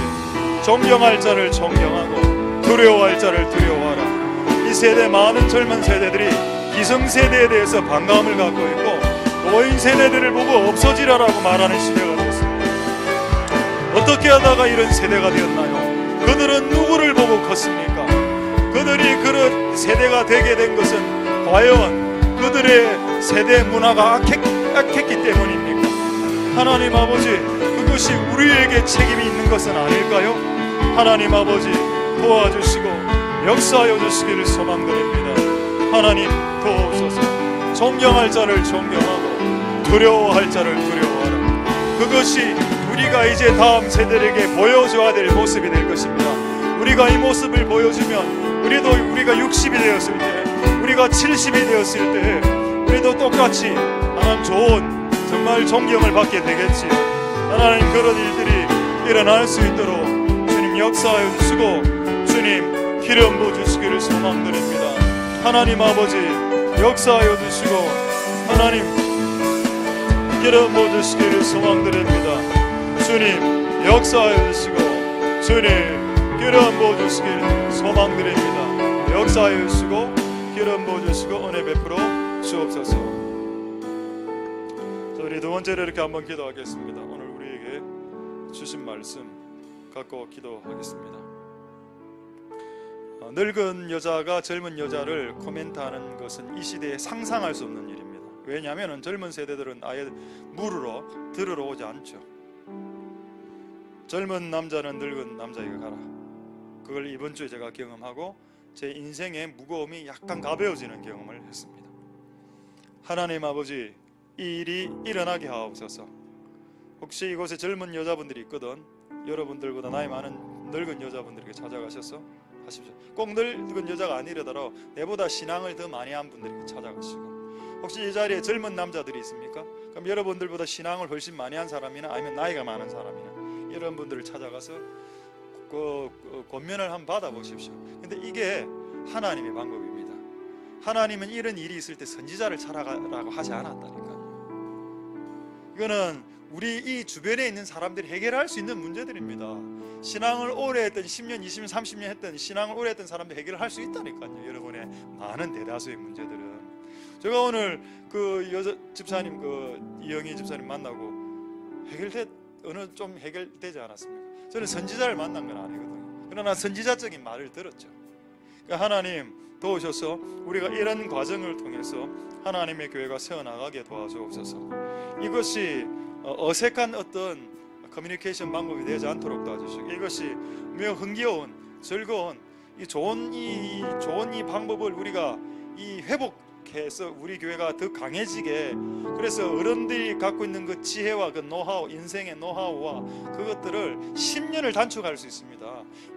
존경할 자를 존경하고 두려워할 자를 두려워하라. 이 세대 많은 젊은 세대들이 기성세대에 대해서 반감을 갖고 있고 노인 세대들을 보고 없어지라라고 말하는 시대가 되었습니다. 어떻게 하다가 이런 세대가 되었나요? 그들은 누구를 보고 컸습니까? 그들이 그런 세대가 되게 된 것은 과연 그들의 세대 문화가 악했기 때문입니까? 하나님 아버지, 그것이 우리에게 책임이 있는 것은 아닐까요? 하나님 아버지, 도와주시고 역사하여 주시기를 소망드립니다. 하나님, 도우소서. 존경할 자를 존경하고 두려워할 자를 두려워하라. 그것이 우리가 이제 다음 세대에게 보여줘야 될 모습이 될 것입니다. 우리가 이 모습을 보여주면 우리가 60이 되었을 때, 우리가 70이 되었을 때 우리도 똑같이 하나님 좋은 정말 존경을 받게 되겠지요. 하나님, 그런 일들이 일어날 수 있도록 주님 역사하여 주시고 주님 기름 부어주시기를 소망드립니다. 하나님 아버지 역사하여 주시고 하나님 기름 부어주시기를 소망드립니다. 주님 역사하여 주시고 주님 기름 부어주시기를 소망드립니다. 역사하여 주시고 기름 부어주시고 은혜 베풀어 주옵소서. 우리 두 번째로 이렇게 한번 기도하겠습니다. 오늘 우리에게 주신 말씀 갖고 기도하겠습니다. 늙은 여자가 젊은 여자를 코멘트하는 것은 이 시대에 상상할 수 없는 일입니다. 왜냐하면 젊은 세대들은 아예 물으러 들으러 오지 않죠. 젊은 남자는 늙은 남자에게 가라. 그걸 이번 주에 제가 경험하고 제 인생의 무거움이 약간 가벼워지는 경험을 했습니다. 하나님 아버지, 이 일이 일어나게 하옵소서. 혹시 이곳에 젊은 여자분들이 있거든 여러분들보다 나이 많은 늙은 여자분들에게 찾아가셔서 하십시오. 꼭 늙은 여자가 아니더라도 내보다 신앙을 더 많이 한 분들에게 찾아가시고, 혹시 이 자리에 젊은 남자들이 있습니까? 그럼 여러분들보다 신앙을 훨씬 많이 한 사람이나 아니면 나이가 많은 사람이나 이런 분들을 찾아가서 권면을 한번 받아보십시오. 근데 이게 하나님의 방법입니다. 하나님은 이런 일이 있을 때 선지자를 찾아가라고 하지 않았다니까요. 이거는 우리 이 주변에 있는 사람들이 해결할 수 있는 문제들입니다. 신앙을 오래 했던 10년, 20년, 30년 했던 신앙을 오래 했던 사람들 해결을 할 수 있다니까요. 여러분의 많은 대다수의 문제들은. 제가 오늘 그 여자 집사님, 그 이영희 집사님 만나고 어느 좀 해결되지 않았습니까? 저는 선지자를 만난 건 아니거든요. 그러나 선지자적인 말을 들었죠. 그러니까 하나님 도우셔서 우리가 이런 과정을 통해서 하나님의 교회가 세워나가게 도와주옵소서. 이것이 어색한 어떤 커뮤니케이션 방법이 되지 않도록 도와주시고, 이것이 매우 흥겨운 즐거운 좋은 이 방법을 우리가 회복해서 우리 교회가 더 강해지게, 그래서 어른들이 갖고 있는 그 지혜와 그 노하우, 인생의 노하우와 그것들을 10년을 단축할 수 있습니다.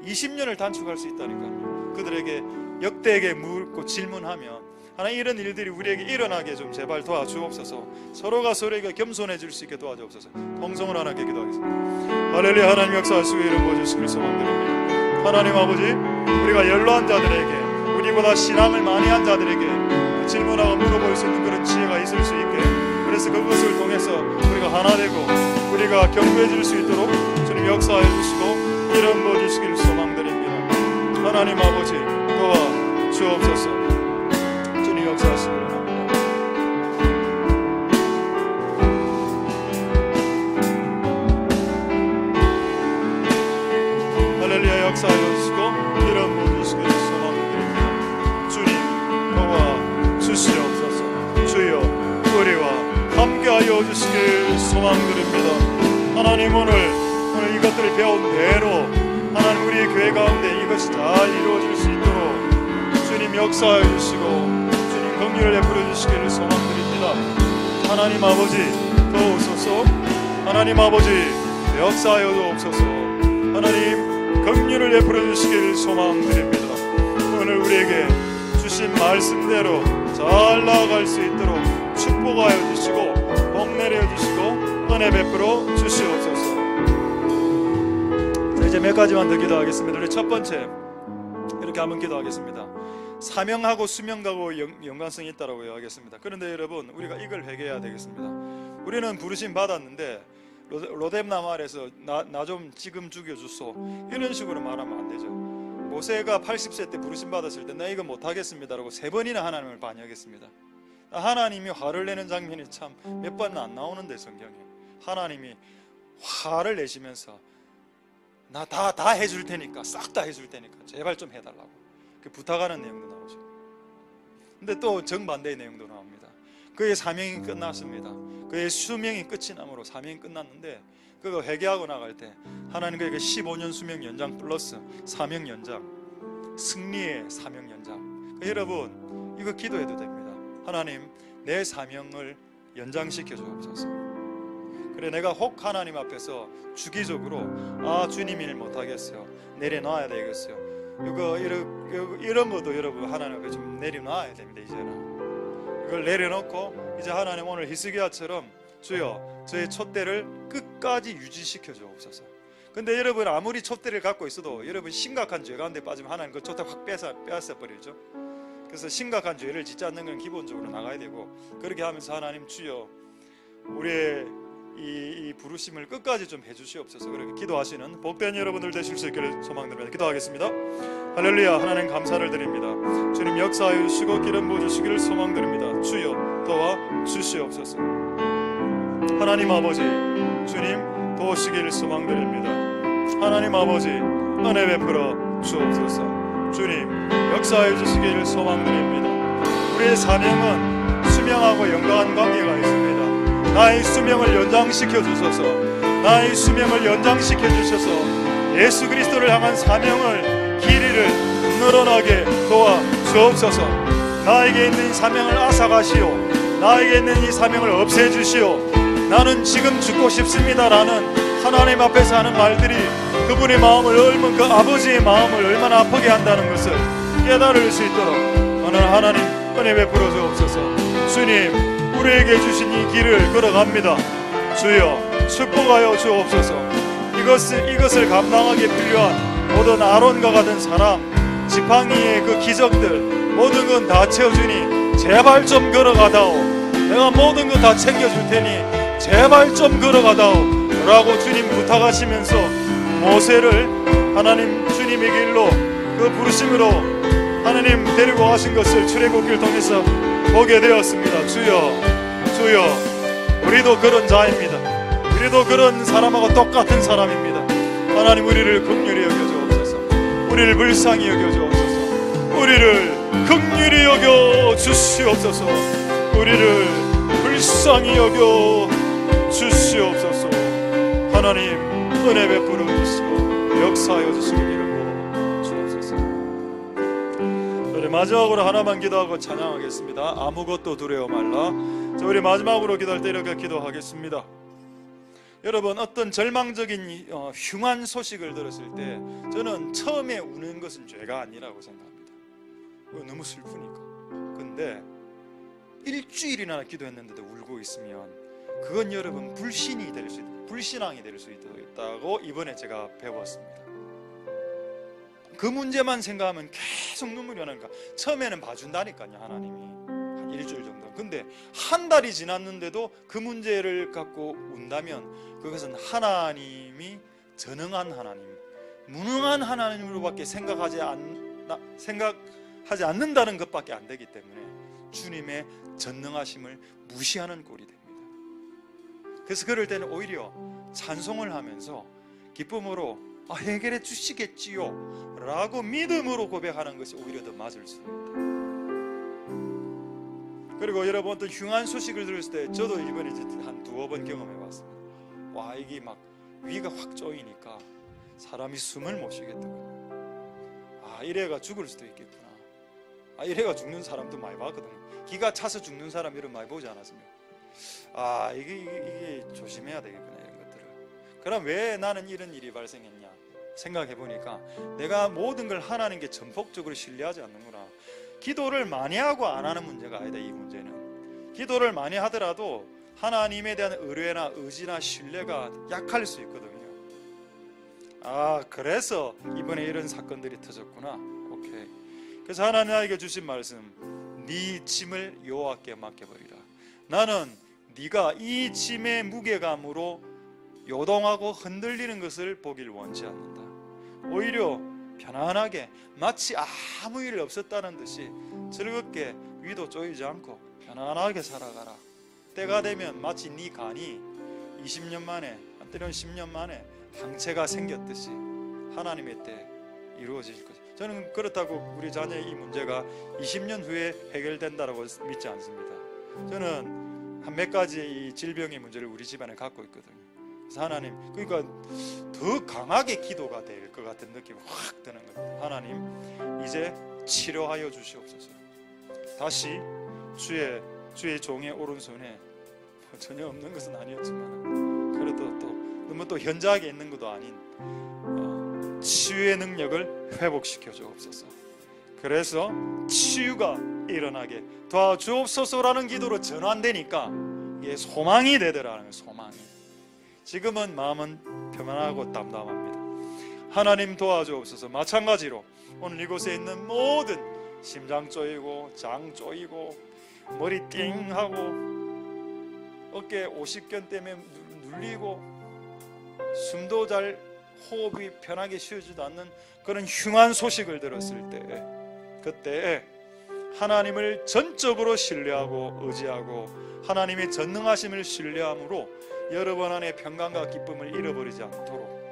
20년을 단축할 수 있다니까요. 그들에게 역대에게 묻고 질문하면 하나님, 이런 일들이 우리에게 일어나게 좀 제발 도와주옵소서. 서로가 서로에게 겸손해질 수 있게 도와주옵소서. 동성을 하나님께 기도하겠습니다. 할렐루야. 하나님 역사하시고 이름 부어주시길 소망드립니다. 하나님 아버지, 우리가 연로한 자들에게, 우리보다 신앙을 많이 한 자들에게 질문하고 물어볼 수 있는 그런 지혜가 있을 수 있게, 그래서 그것을 통해서 우리가 하나 되고 우리가 경배해질 수 있도록 주님 역사해 주시고 이름 부어주시길 소망드립니다. 하나님 아버지 도와 주옵소서. 주님 역사하시길 원합니다. 할렐루야. 역사하여 주시고 이름 부어주시길 소망드립니다. 주님 도와 주시옵소서. 주여 우리와 함께하여 주시길 소망드립니다. 하나님, 오늘 이것들을 배운 대로 하나님 우리의 교회 가운데 이것이 잘 이루어질 수 있도록 주님 역사하여 주시고 주님 긍휼을 베풀어 주시기를 소망드립니다. 하나님 아버지 도우소서. 하나님 아버지 역사하여 주옵소서. 하나님 긍휼을 베풀어 주시기를 소망드립니다. 오늘 우리에게 주신 말씀대로 잘 나아갈 수 있도록 축복하여 주시고 복 내려 주시고 은혜 베풀어 주시옵소서. 자, 이제 몇 가지만 더 기도하겠습니다. 우리 첫 번째 이렇게 한번 기도하겠습니다. 사명하고 수명하고 연관성이 있다고 하겠습니다. 그런데 여러분, 우리가 이걸 회개해야 되겠습니다. 우리는 부르심 받았는데 로뎀나 말에서 나 좀 지금 죽여주소 이런 식으로 말하면 안 되죠. 모세가 80세 때 부르심 받았을 때 나 이거 못하겠습니다라고 3번이나 하나님을 반역했습니다. 하나님이 화를 내는 장면이 참 몇 번은 안 나오는데 성경에 하나님이 화를 내시면서 나 다 해줄 테니까, 싹 다 해줄 테니까 제발 좀 해달라고 부탁하는 내용도 나오죠. 근데 또 정반대의 내용도 나옵니다. 그의 사명이 끝났습니다. 그의 수명이 끝이 나므로 사명이 끝났는데 그거 회개하고 나갈 때 하나님 그에게 15년 수명 연장 플러스 사명 연장, 승리의 사명 연장. 여러분 이거 기도해도 됩니다. 하나님 내 사명을 연장시켜 주옵소서. 그래 내가 혹 하나님 앞에서 주기적으로 주님 일 못하겠어요, 내려놔야 되겠어요, 이런 것도 여러분 하나님 앞에 좀 내려놔야 됩니다. 이제는 이걸 내려놓고 이제 하나님 오늘 히스기야처럼 주여 저의 촛대를 끝까지 유지시켜 주옵소서. 근데 여러분 아무리 촛대를 갖고 있어도 여러분 심각한 죄 가운데 빠지면 하나님 그 촛대 확 빼앗아 버리죠. 그래서 심각한 죄를 짓지 않는 건 기본적으로 나가야 되고, 그렇게 하면서 하나님 주여 우리의 이 부르심을 끝까지 좀 해주시옵소서. 그렇게 기도하시는 복된 여러분들 되실 수 있기를 소망드립니다. 기도하겠습니다. 할렐루야. 하나님 감사를 드립니다. 주님 역사하여 주시고 기름 부어 주시기를 소망드립니다. 주여 도와 주시옵소서. 하나님 아버지 주님 도우시기를 소망드립니다. 하나님 아버지 은혜 베풀어 주옵소서. 주님 역사하여 주시기를 소망드립니다. 우리의 사명은 수명하고 영광한 관계가 있습니다. 나의 수명을 연장시켜 주소서. 나의 수명을 연장시켜 주셔서 예수 그리스도를 향한 사명을 길이를 늘어나게 도와 주옵소서. 나에게 있는 이 사명을 앗아가시오. 나에게 있는 이 사명을 없애주시오. 나는 지금 죽고 싶습니다라는 하나님 앞에서 하는 말들이 그분의 마음을 얽은 그 아버지의 마음을 얼마나 아프게 한다는 것을 깨달을 수 있도록 오늘 하나님 은혜 베풀어 주옵소서. 주님 우리에게 주신 이 길을 걸어갑니다. 주여 축복하여 주옵소서. 이것을 감당하기에 필요한 모든 아론과 같은 사람, 지팡이의 그 기적들 모든 건 다 채워주니 제발 좀 걸어가다오. 내가 모든 거 다 챙겨줄 테니 제발 좀 걸어가다오 라고 주님 부탁하시면서 모세를 하나님 주님의 길로 그 부르심으로 하나님 데리고 가신 것을 출애굽기를 통해서 보게 되었습니다. 주여 우리도 그런 자입니다. 우리도 그런 사람하고 똑같은 사람입니다. 하나님 우리를 긍휼히 여겨주옵소서. 우리를 불쌍히 여겨주옵소서. 우리를 긍휼히 여겨 주시옵소서. 우리를 불쌍히 여겨 주시옵소서. 하나님 은혜 베풀어 주시고 역사하여 주시기를 주옵소서. 우리 마지막으로 하나만 기도하고 찬양하겠습니다. 아무것도 두려워 말라. 자, 우리 마지막으로 기도할 때 이렇게 기도하겠습니다. 여러분 어떤 절망적인 흉한 소식을 들었을 때 저는 처음에 우는 것은 죄가 아니라고 생각합니다. 너무 슬프니까. 근데 일주일이나 기도했는데도 울고 있으면 그건 여러분 불신이 될 수 있다. 불신앙이 될 수 있다고 이번에 제가 배웠습니다. 그 문제만 생각하면 계속 눈물이 나니까 처음에는 봐준다니까요. 하나님이 한 일주일 정도. 근데 한 달이 지났는데도 그 문제를 갖고 운다면 그것은 하나님이 전능한 하나님, 무능한 하나님으로밖에 생각하지 않는다는 것밖에 안 되기 때문에 주님의 전능하심을 무시하는 꼴이 됩니다. 그래서 그럴 때는 오히려 찬송을 하면서 기쁨으로 해결해 주시겠지요 라고 믿음으로 고백하는 것이 오히려 더 맞을 수 있다. 그리고 여러분 어떤 흉한 소식을 들었을 때 저도 이번에 한 두어 번 경험해 봤습니다. 와 이게 막 위가 확 쪼이니까 사람이 숨을 못 쉬겠더군요. 이래가 죽을 수도 있겠구나. 이래가 죽는 사람도 많이 봤거든요. 기가 차서 죽는 사람 이런 많이 보지 않았습니까? 이게 조심해야 되겠구나 이런 것들을. 그럼 왜 나는 이런 일이 발생했냐 생각해 보니까 내가 모든 걸 하나님께 전폭적으로 신뢰하지 않는구나. 기도를 많이 하고 안 하는 문제가 아니다. 이 문제는 기도를 많이 하더라도 하나님에 대한 의뢰나 의지나 신뢰가 약할 수 있거든요. 그래서 이번에 이런 사건들이 터졌구나. 오케이. 그래서 하나님 나에게 주신 말씀, 네 짐을 여호와께 맡겨버리라. 나는 네가 이 짐의 무게감으로 요동하고 흔들리는 것을 보길 원치 않는다. 오히려 편안하게 마치 아무 일 없었다는 듯이 즐겁게 위도 쪼이지 않고 편안하게 살아가라. 때가 되면 마치 네 간이 20년 만에 때로는 10년 만에 항체가 생겼듯이 하나님의 때 이루어질 것이다. 저는 그렇다고 우리 자녀의 이 문제가 20년 후에 해결된다고 믿지 않습니다. 저는 한 몇 가지 이 질병의 문제를 우리 집안에 갖고 있거든요. 그래서 하나님, 그러니까 더 강하게 기도가 될 것 같은 느낌이 확 드는 겁니다. 하나님, 이제 치료하여 주시옵소서. 다시 주의 종의 오른손에 전혀 없는 것은 아니었지만 그래도 또 너무 또 현저하게 있는 것도 아닌 치유의 능력을 회복시켜 주옵소서. 그래서 치유가 일어나게 도와주옵소서라는 기도로 전환되니까 이게 소망이 되더라는 거예요. 소망이. 지금은 마음은 평안하고 담담합니다. 하나님 도와주옵소서. 마찬가지로 오늘 이곳에 있는 모든 심장 쪼이고 장 쪼이고 머리 띵하고 어깨 50견 때문에 눌리고 숨도 잘 호흡이 편하게 쉬어지도 않는 그런 흉한 소식을 들었을 때, 그때 하나님을 전적으로 신뢰하고 의지하고 하나님의 전능하심을 신뢰함으로 여러분 안에 평강과 기쁨을 잃어버리지 않도록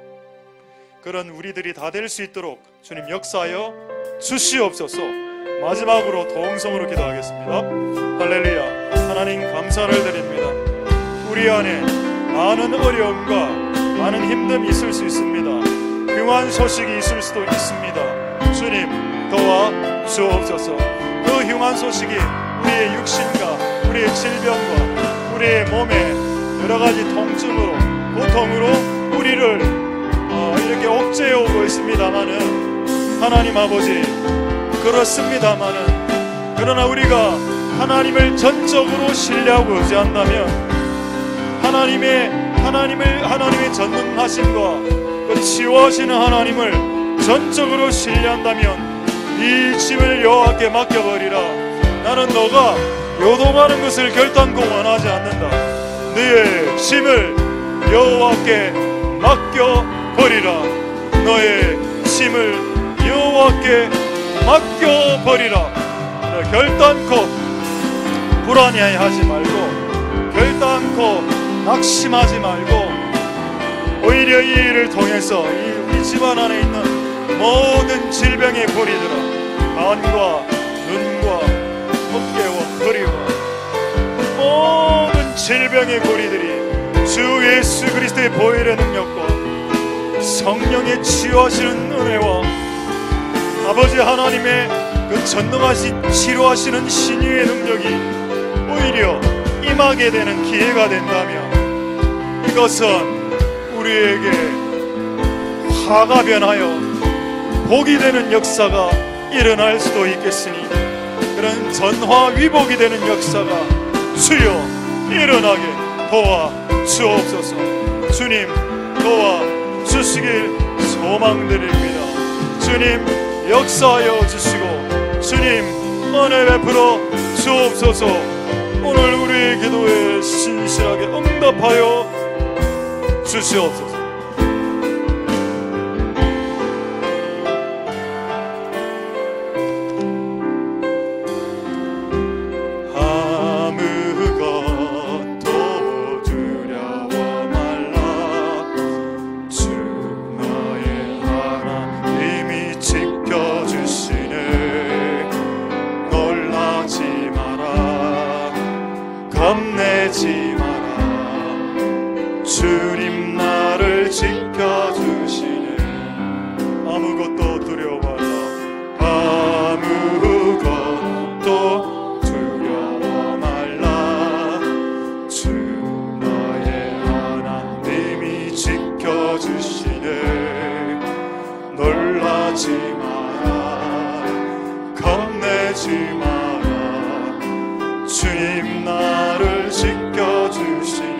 그런 우리들이 다 될 수 있도록 주님 역사하여 주시옵소서. 마지막으로 동성으로 기도하겠습니다. 할렐루야. 하나님 감사를 드립니다. 우리 안에 많은 어려움과 많은 힘듦이 있을 수 있습니다. 흉한 소식이 있을 수도 있습니다. 주님 도와 주옵소서. 그 흉한 소식이 우리의 육신과 우리의 질병과 우리의 몸에 여러 가지 통증으로 고통으로 우리를 이렇게 억제해 오고 있습니다마는 하나님 아버지 그렇습니다마는 그러나 우리가 하나님을 전적으로 신뢰하고 의지한다면 하나님의 전능하심과 그 치유하시는 하나님을 전적으로 신뢰한다면 이 짐을 여호와께 맡겨버리라. 나는 너가 요동하는 것을 결단코 원하지 않는다. 너의 짐을 여호와께 맡겨버리라. 너의 짐을 여호와께 맡겨버리라. 결단코 불안해하지 말고 결단코 낙심하지 말고 오히려 이 일을 통해서 우리 집안 안에 있는 모든 질병의 고리들아, 간과 눈과 어깨와 허리와 모든 질병의 고리들이 주 예수 그리스도의 보혈의 능력과 성령의 치유하시는 은혜와 아버지 하나님의 그 전능하신 치료하시는 신유의 능력이 오히려 임하게 되는 기회가 된다면 이것은 우리에게 화가 변하여 복이 되는 역사가 일어날 수도 있겠으니 그런 전화위복이 되는 역사가 주여 일어나게 도와 주옵소서. 주님 도와 주시길 소망드립니다. 주님 역사하여 주시고 주님 은혜 베풀어 주옵소서. 오늘 우리의 기도에 신실하게 응답하여 주시옵소서. 겁내지 마라. 주님 나를 지켜주시네. 아무것도 두려워 말라. 아무것도 두려워 말라. 주 나의 하나님이 지켜주시네. 놀라지 마라. 겁내지 마라. 주님 나를 지켜주시네.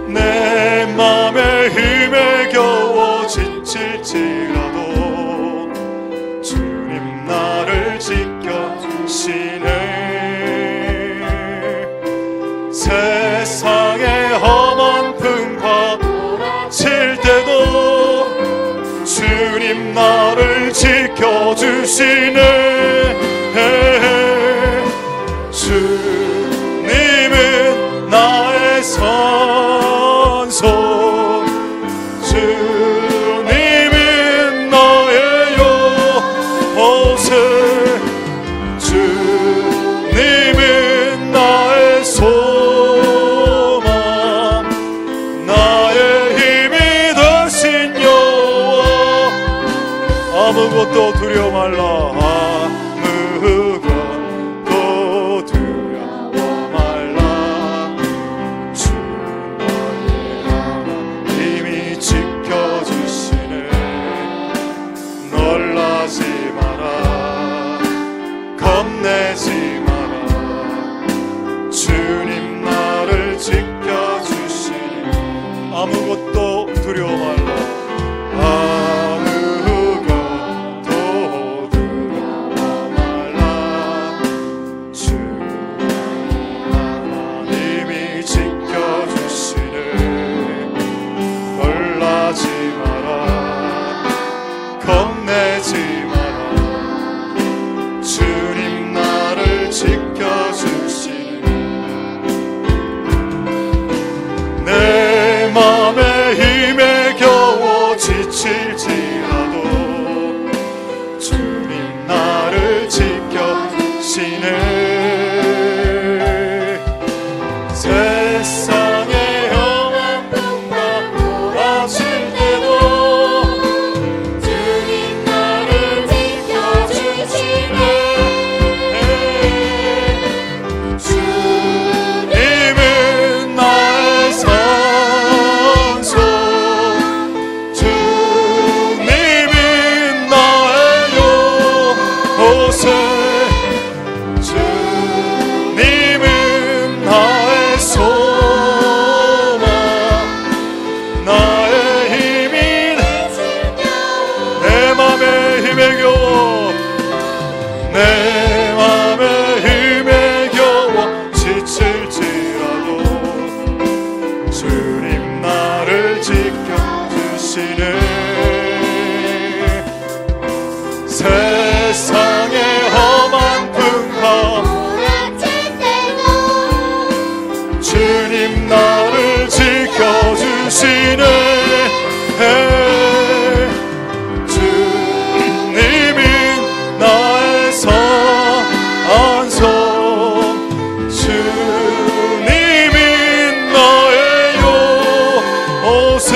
내 맘에 힘에 겨워 지칠지라도 주님 나를 지켜주시네. 세상에 험한 풍파 칠 때도 주님 나를 지켜주시네. 주님은 나의 선소. 주님은 나의 요새. 주님은 나의 소망. 나의 힘이 되신 여호와. 아무것도 두려워 말라. 아무것도 두려워 말라. 주 나의 하나님이 지켜주시네. 놀라지 마라. 겁내지 마라. 세상의 험한 풍파 몰아칠 때도 주님 나를 지켜주시네. 주님이 나의 산성, 주님이 나의 요새,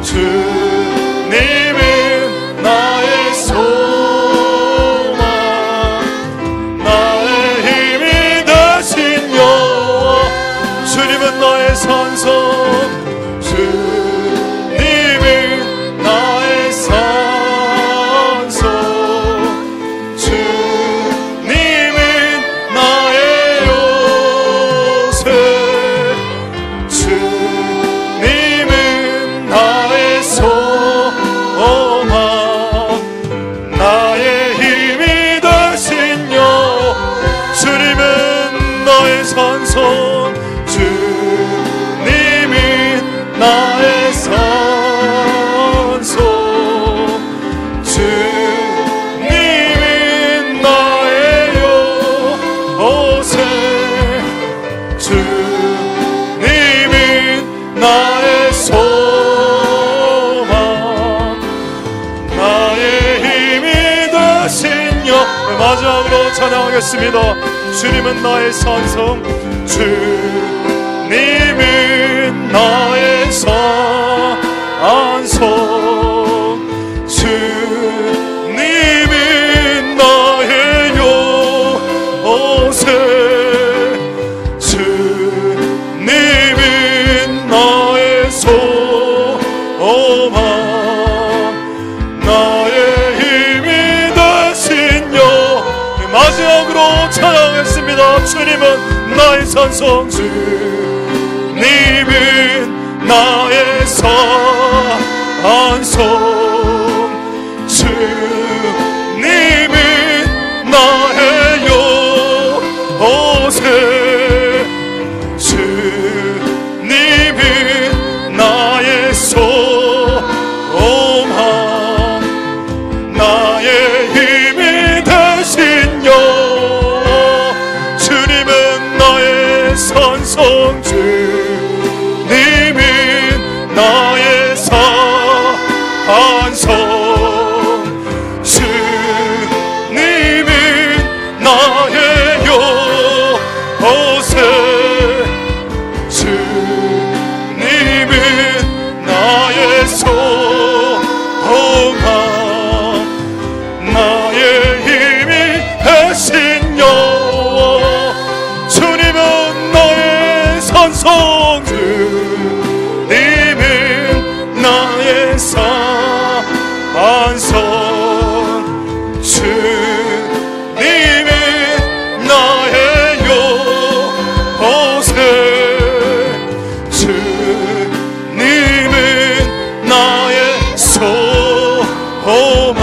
주님이 나의 소망, 나의 힘이 되신 여호와. 주님은 나의 산성, 주님이 나의 산성, 주님이 나의 요새, 주님은 나의 소망, 나의 힘이 되신 여호와. 주님은 나의 산성, 주님이 나의 산성, 주님이 나의 요새, 주님이 나의 소망, 나의 힘이 되신 여호와. 마지막으로 찬양하겠습니다. 주님은 나의 산성, 주님은 나의 산성, 주님은 나의 요새, 주님은 나의 소망, 나의 힘이 되신 여호와. 마지막으로 찬양했습니다. 주님은 나의 산성, 주님은 나의 산성, 주님은 나의 요새, 주님은 나의 소망, 나의 힘이 되신 여호와. 주님은 나의 산성, 주님은 나의 산성, 주님은 나의 요새, 주님은 나의 소망, 나의 힘이 되신 여호와. 주님은 나의 산성, 주님은 나의 산성, 주님은 나의 요새, 주님은 나의 소망,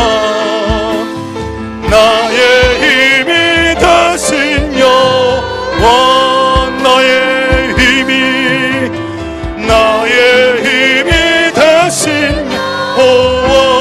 나의 힘이 되신 여호와. 나의 힘이, 나의 힘이 되신 여호와.